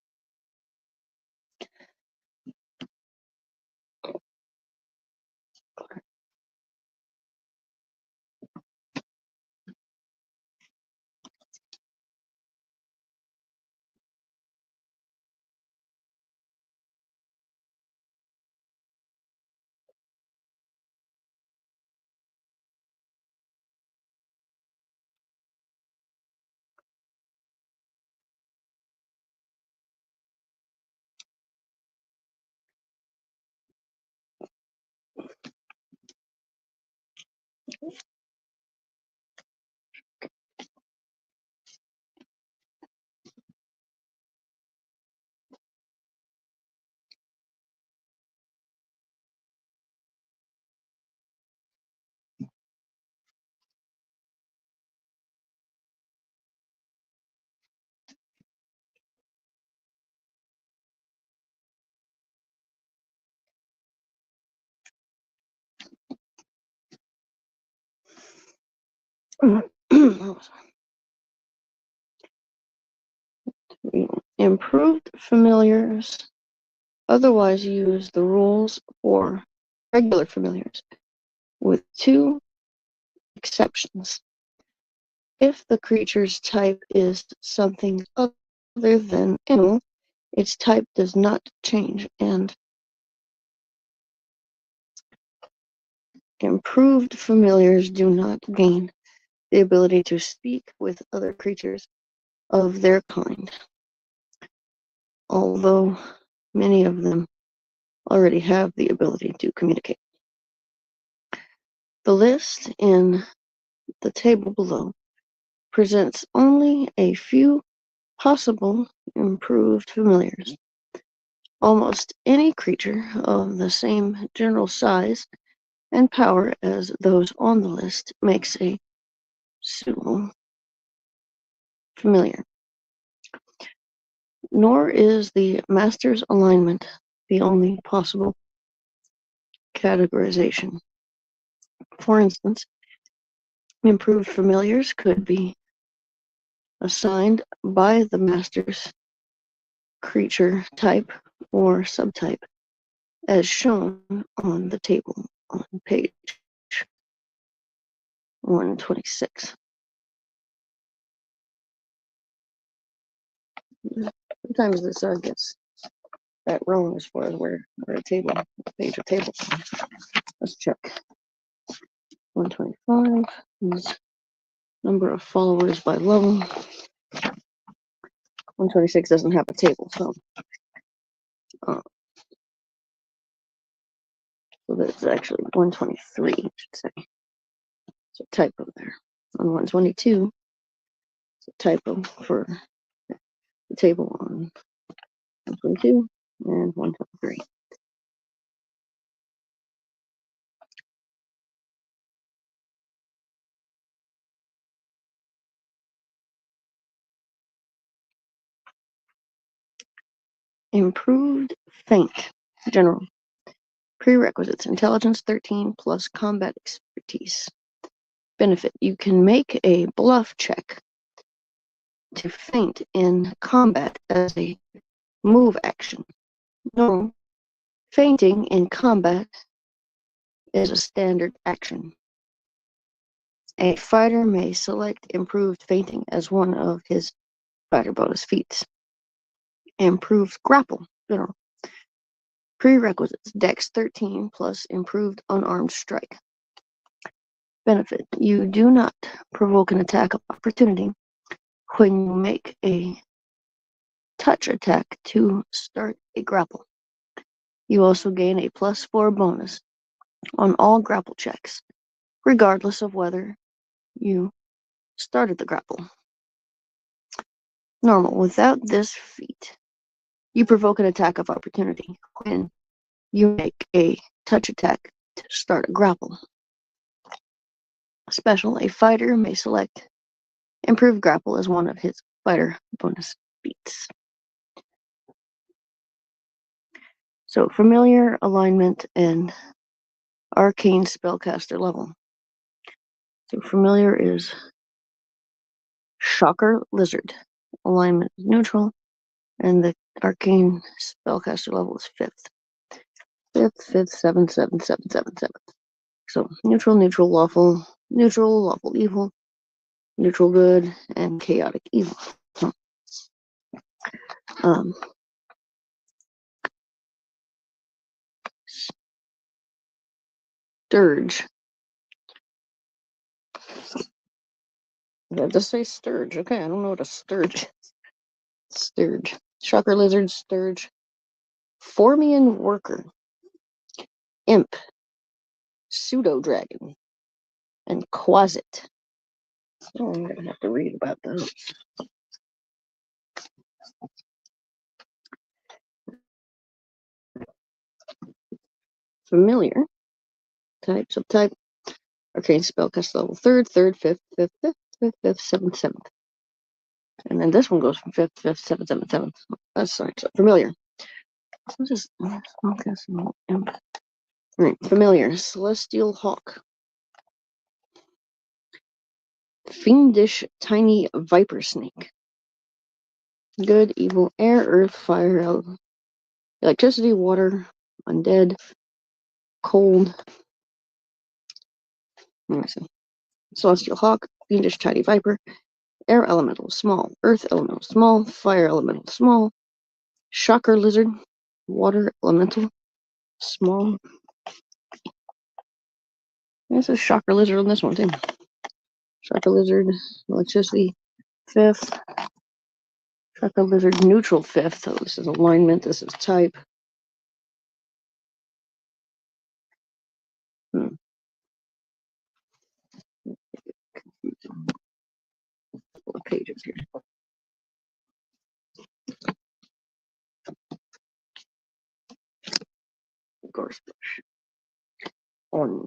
Improved familiars otherwise use the rules for regular familiars, with two exceptions. If the creature's type is something other than animal, its type does not change, and improved familiars do not gain the ability to speak with other creatures of their kind, although many of them already have the ability to communicate. The list in the table below presents only a few possible improved familiars. Almost any creature of the same general size and power as those on the list makes a suitable familiar. Nor is the master's alignment the only possible categorization. For instance, improved familiars could be assigned by the master's creature type or subtype as shown on the table on page 126. Sometimes this gets that wrong as far as where a table, page of tables. Let's check. 125 is number of followers by level. 126 doesn't have a table, so that's actually 123, I should say. It's a typo there. On 122, it's a typo for the table on 122 and 123. Improved feint. General. Prerequisites: intelligence 13 plus combat expertise. Benefit: you can make a bluff check to feint in combat as a move action. No, feinting in combat is a standard action. A fighter may select improved feinting as one of his fighter bonus feats. Improved grapple. General. Prerequisites: Dex 13 plus improved unarmed strike. Benefit: you do not provoke an attack of opportunity when you make a touch attack to start a grapple. You also gain a +4 bonus on all grapple checks, regardless of whether you started the grapple. Normal. Without this feat, you provoke an attack of opportunity when you make a touch attack to start a grapple. Special: a fighter may select improved grapple as one of his fighter bonus feats. So familiar, alignment, and arcane spellcaster level. So familiar is Shocker Lizard. Alignment is neutral, and the arcane spellcaster level is 5th. 5th, 7, 7, 7, 7, 7. So neutral, neutral, lawful, evil, neutral good, and chaotic evil. Sturge. Did I just say Sturge? Okay, I don't know what a Sturge is. Sturge. Shocker Lizard, Sturge. Formian Worker. Imp. Pseudo Dragon. And Quasit. Oh, I'm going to have to read about those. Familiar. Type, subtype. Arcane spellcast level 3rd, 3rd, 5th, 5th, 5th, 5th, 5th, 7th, 7th. And then this one goes from 5th, 5th, 7th, 7th, 7th. That's sorry, so familiar. What is spellcast level imp? Right, familiar. Celestial Hawk. Fiendish tiny viper snake. Good, evil, air, earth, fire, electricity, water, undead, cold. Let me see. Celestial Hawk, fiendish tiny viper, air elemental, small, earth elemental, small, fire elemental, small, shocker lizard, water elemental, small. There's a shocker lizard on this one too. Shocker lizard, electricity, 5th. Shocker lizard, neutral 5th. So this is alignment, this is type. Couple of pages here. Gorse bush. On.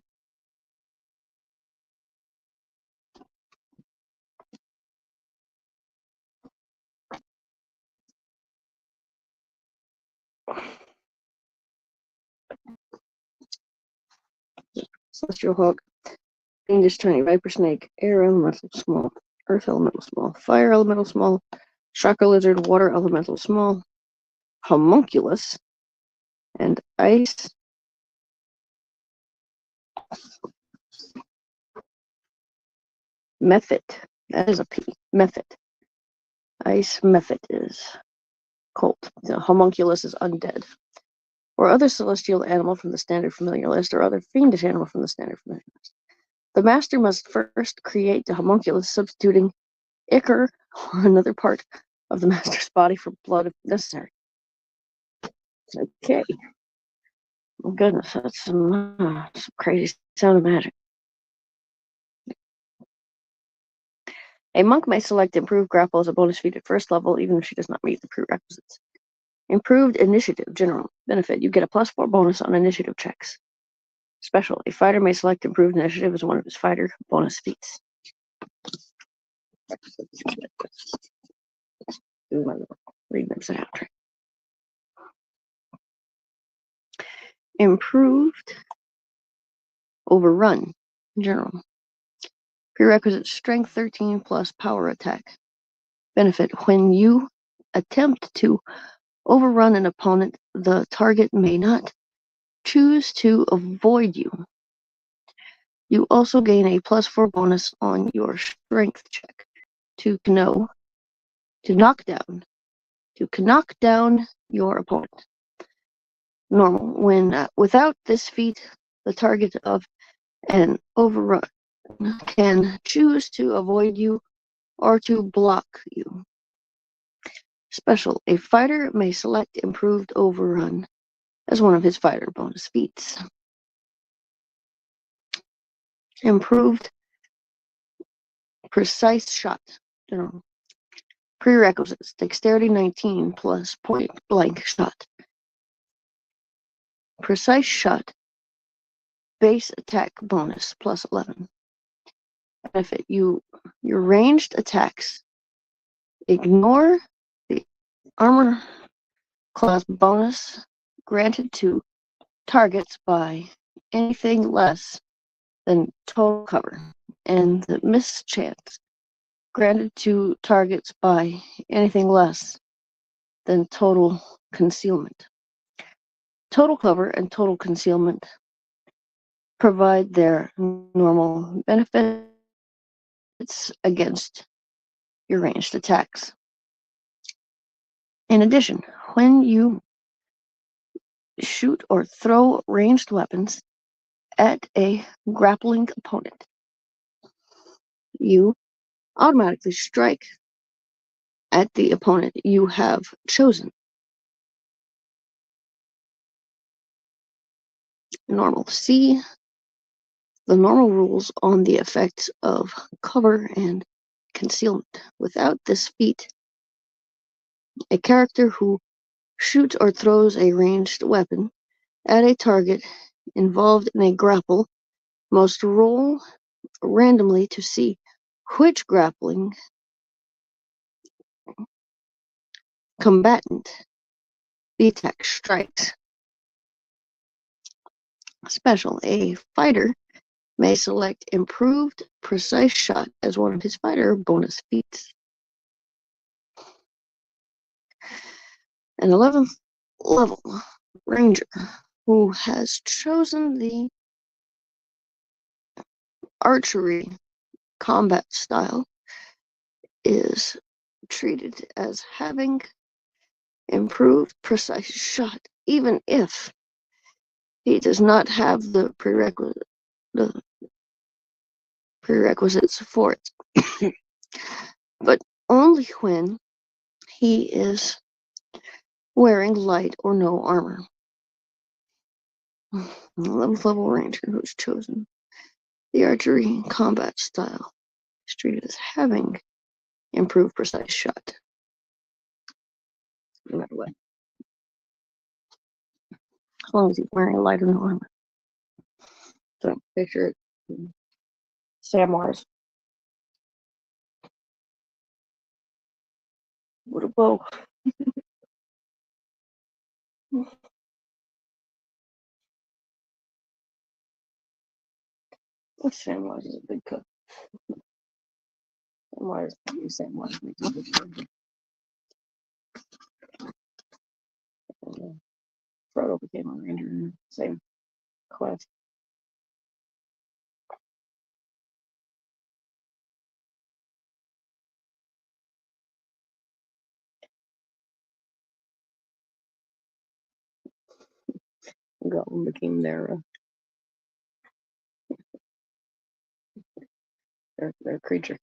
Celestial Hawk, fiendish tiny viper snake, air elemental small, earth elemental small, fire elemental small, shocker lizard, water elemental small, homunculus, and ice method. That is a P. Method. Ice method is cold. The homunculus is undead. Or other celestial animal from the standard familiar list, or other fiendish animal from the standard familiar list. The master must first create the homunculus, substituting ichor or another part of the master's body for blood if necessary. Okay. Oh, goodness, that's some crazy sound of magic. A monk may select improved grapple as a bonus feat at first level, even if she does not meet the prerequisites. Improved initiative, general benefit. You get a +4 bonus on initiative checks. Special. A fighter may select improved initiative as one of his fighter bonus feats. Do my little read them out. Improved overrun, general. Prerequisite strength 13 plus power attack. Benefit. When you attempt to overrun an opponent, the target may not choose to avoid you. You also gain a +4 bonus on your strength check to knock down your opponent. Normal. When without this feat, the target of an overrun can choose to avoid you or to block you. Special. A fighter may select improved overrun as one of his fighter bonus feats. Improved precise shot. General. Prerequisites. Dexterity 19 plus point blank shot. Precise shot. Base attack bonus +11. Benefit. Your ranged attacks ignore the armor class bonus granted to targets by anything less than total cover, and the miss chance granted to targets by anything less than total concealment. Total cover and total concealment provide their normal benefits against your ranged attacks. In addition, when you shoot or throw ranged weapons at a grappling opponent, you automatically strike at the opponent you have chosen. Normal. See the normal rules on the effects of cover and concealment. Without this feat, a character who shoots or throws a ranged weapon at a target involved in a grapple must roll randomly to see which grappling combatant the attack strikes. Special. A fighter may select improved precise shot as one of his fighter bonus feats. An 11th level ranger who has chosen the archery combat style is treated as having improved precise shot, even if he does not have the prerequisites for it, but only when he is wearing light or no armor. 11th level ranger who's chosen the archery combat style is treated as having improved precise shot, no matter what, as long as he's wearing light or no armor. So picture it. Samwise with a bow. Samwise is a big cook. Samwise makes a big cook. Frodo became a ranger in the same quest. Gollum became their creature.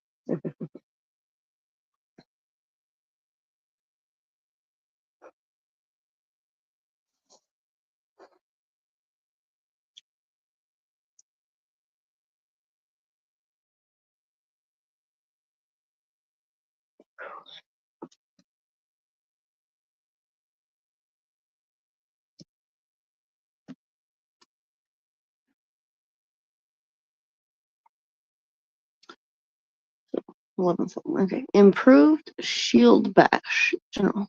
So 11. Okay. Improved shield bash. General.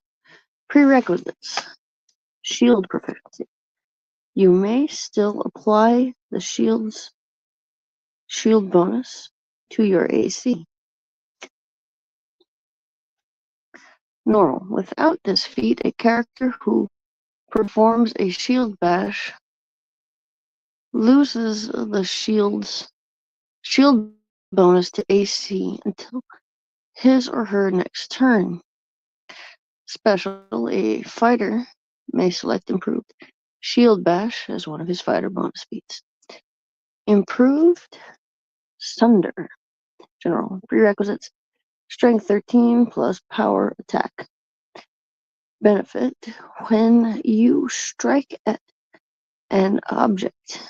Prerequisites. Shield proficiency. You may still apply the shield bonus to your AC. Normal. Without this feat, a character who performs a shield bash loses the shield bonus to AC until his or her next turn. Special, a fighter may select improved shield bash as one of his fighter bonus feats. Improved Sunder. General. Prerequisites. Strength 13 plus power attack. Benefit. When you strike at an object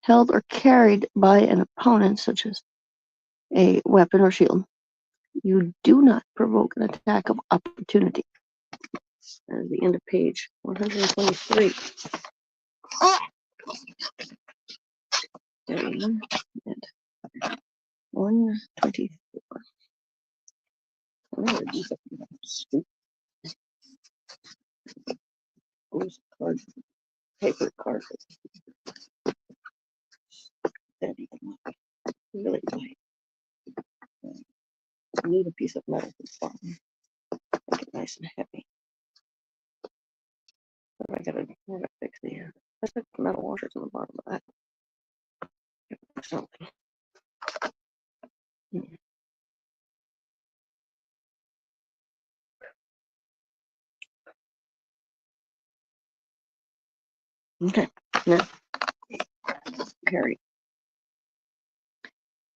held or carried by an opponent, such as a weapon or shield, you do not provoke an attack of opportunity. That is the end of page 123. There we go. And 124. I'm going to do something about stupid card, paper card. That really light. I need a piece of metal to the bottom. Make it nice and heavy. But I gotta fix the metal washers on the bottom of that. Something. Okay, now carry.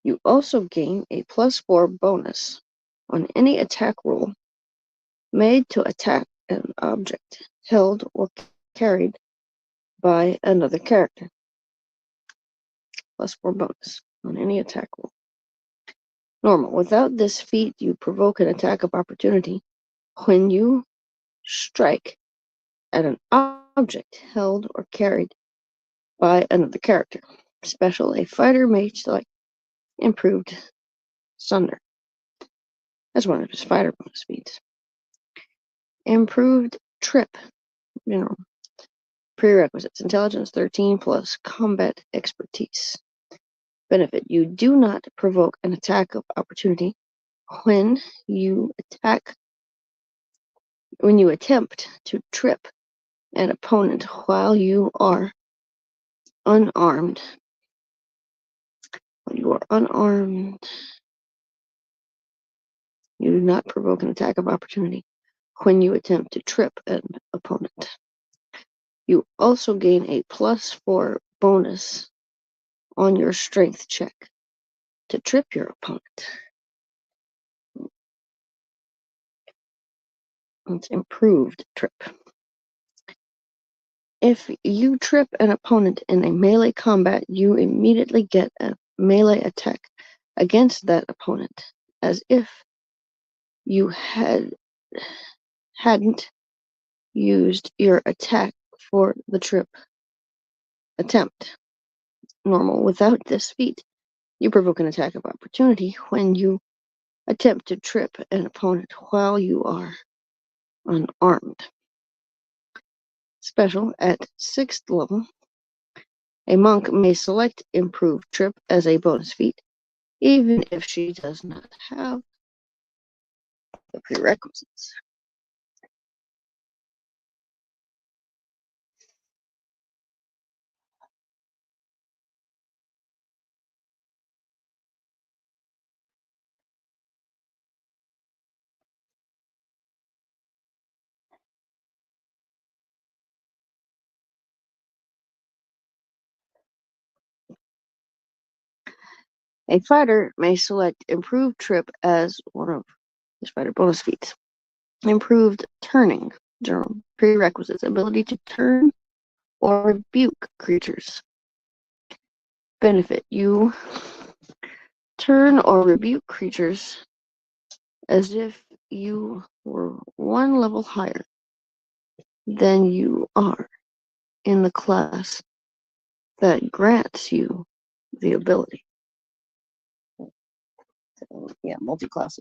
You also gain a +4 bonus on any attack roll made to attack an object held or carried by another character. +4 bonus on any attack roll. Normal. Without this feat, you provoke an attack of opportunity when you strike at an object held or carried by another character. Special, a fighter may select improved Sunder as one of his fighter bonus feats. Improved Trip. Prerequisites. Intelligence 13 plus combat expertise. Benefit. You do not provoke an attack of opportunity when you attempt to trip an opponent while you are unarmed. When you are unarmed, you do not provoke an attack of opportunity when you attempt to trip an opponent. You also gain a +4 bonus on your strength check to trip your opponent. It's improved trip. If you trip an opponent in a melee combat, you immediately get a melee attack against that opponent, as if you hadn't used your attack for the trip attempt. Normal. Without this feat, you provoke an attack of opportunity when you attempt to trip an opponent while you are unarmed. Special, at 6th level, a monk may select improved trip as a bonus feat, even if she does not have the prerequisites. A fighter may select improved trip as one of his fighter bonus feats. Improved turning. General prerequisites. Ability to turn or rebuke creatures. Benefit. You turn or rebuke creatures as if you were one level higher than you are in the class that grants you the ability. So, yeah, multi-class.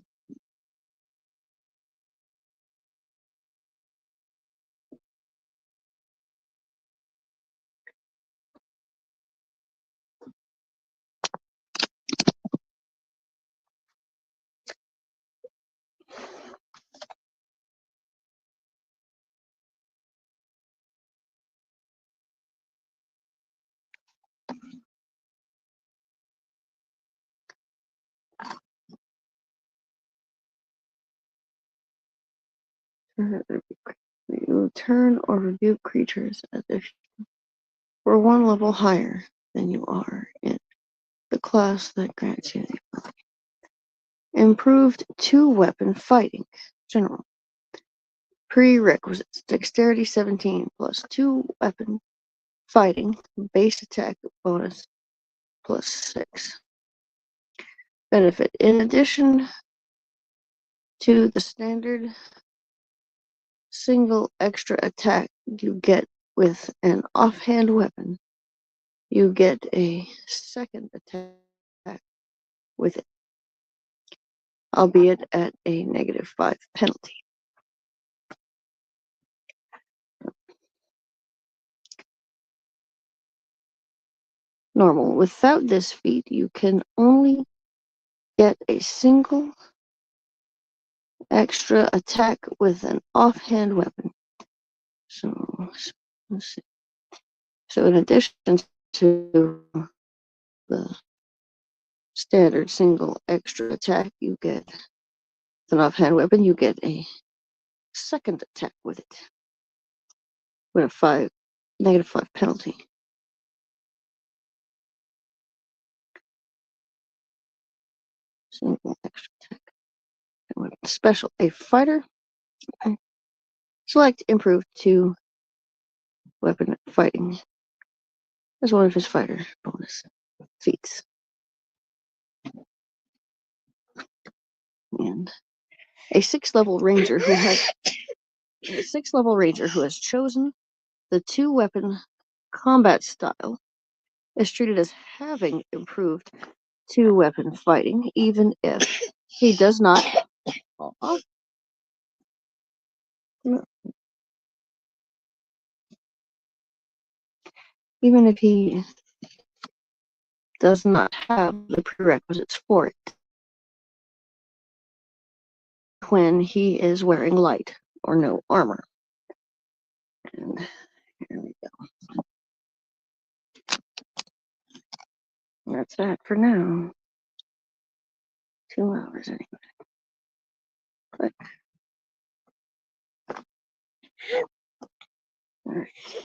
You turn or rebuke creatures as if you were one level higher than you are in the class that grants you the ability. Improved 2-weapon fighting. General. Prerequisites. Dexterity 17 plus 2-weapon fighting. Base attack bonus plus 6. Benefit. In addition to the standard single extra attack you get with an offhand weapon, you get a second attack with it, albeit at a -5 penalty. Normal. Without this feat, you can only get a single extra attack with an offhand weapon. So, let's see. So in addition to the standard single extra attack you get with an offhand weapon, you get a second attack with it with a -5 penalty. Single extra attack. Special. A fighter. Select improved 2-weapon fighting as one of his fighter bonus feats. And a 6th-level ranger who has chosen the 2-weapon combat style is treated as having improved 2-weapon fighting, even if he does not. Even if he does not have the prerequisites for it when he is wearing light or no armor. And here we go. That's that for now. 2 hours anyway. Click. All right.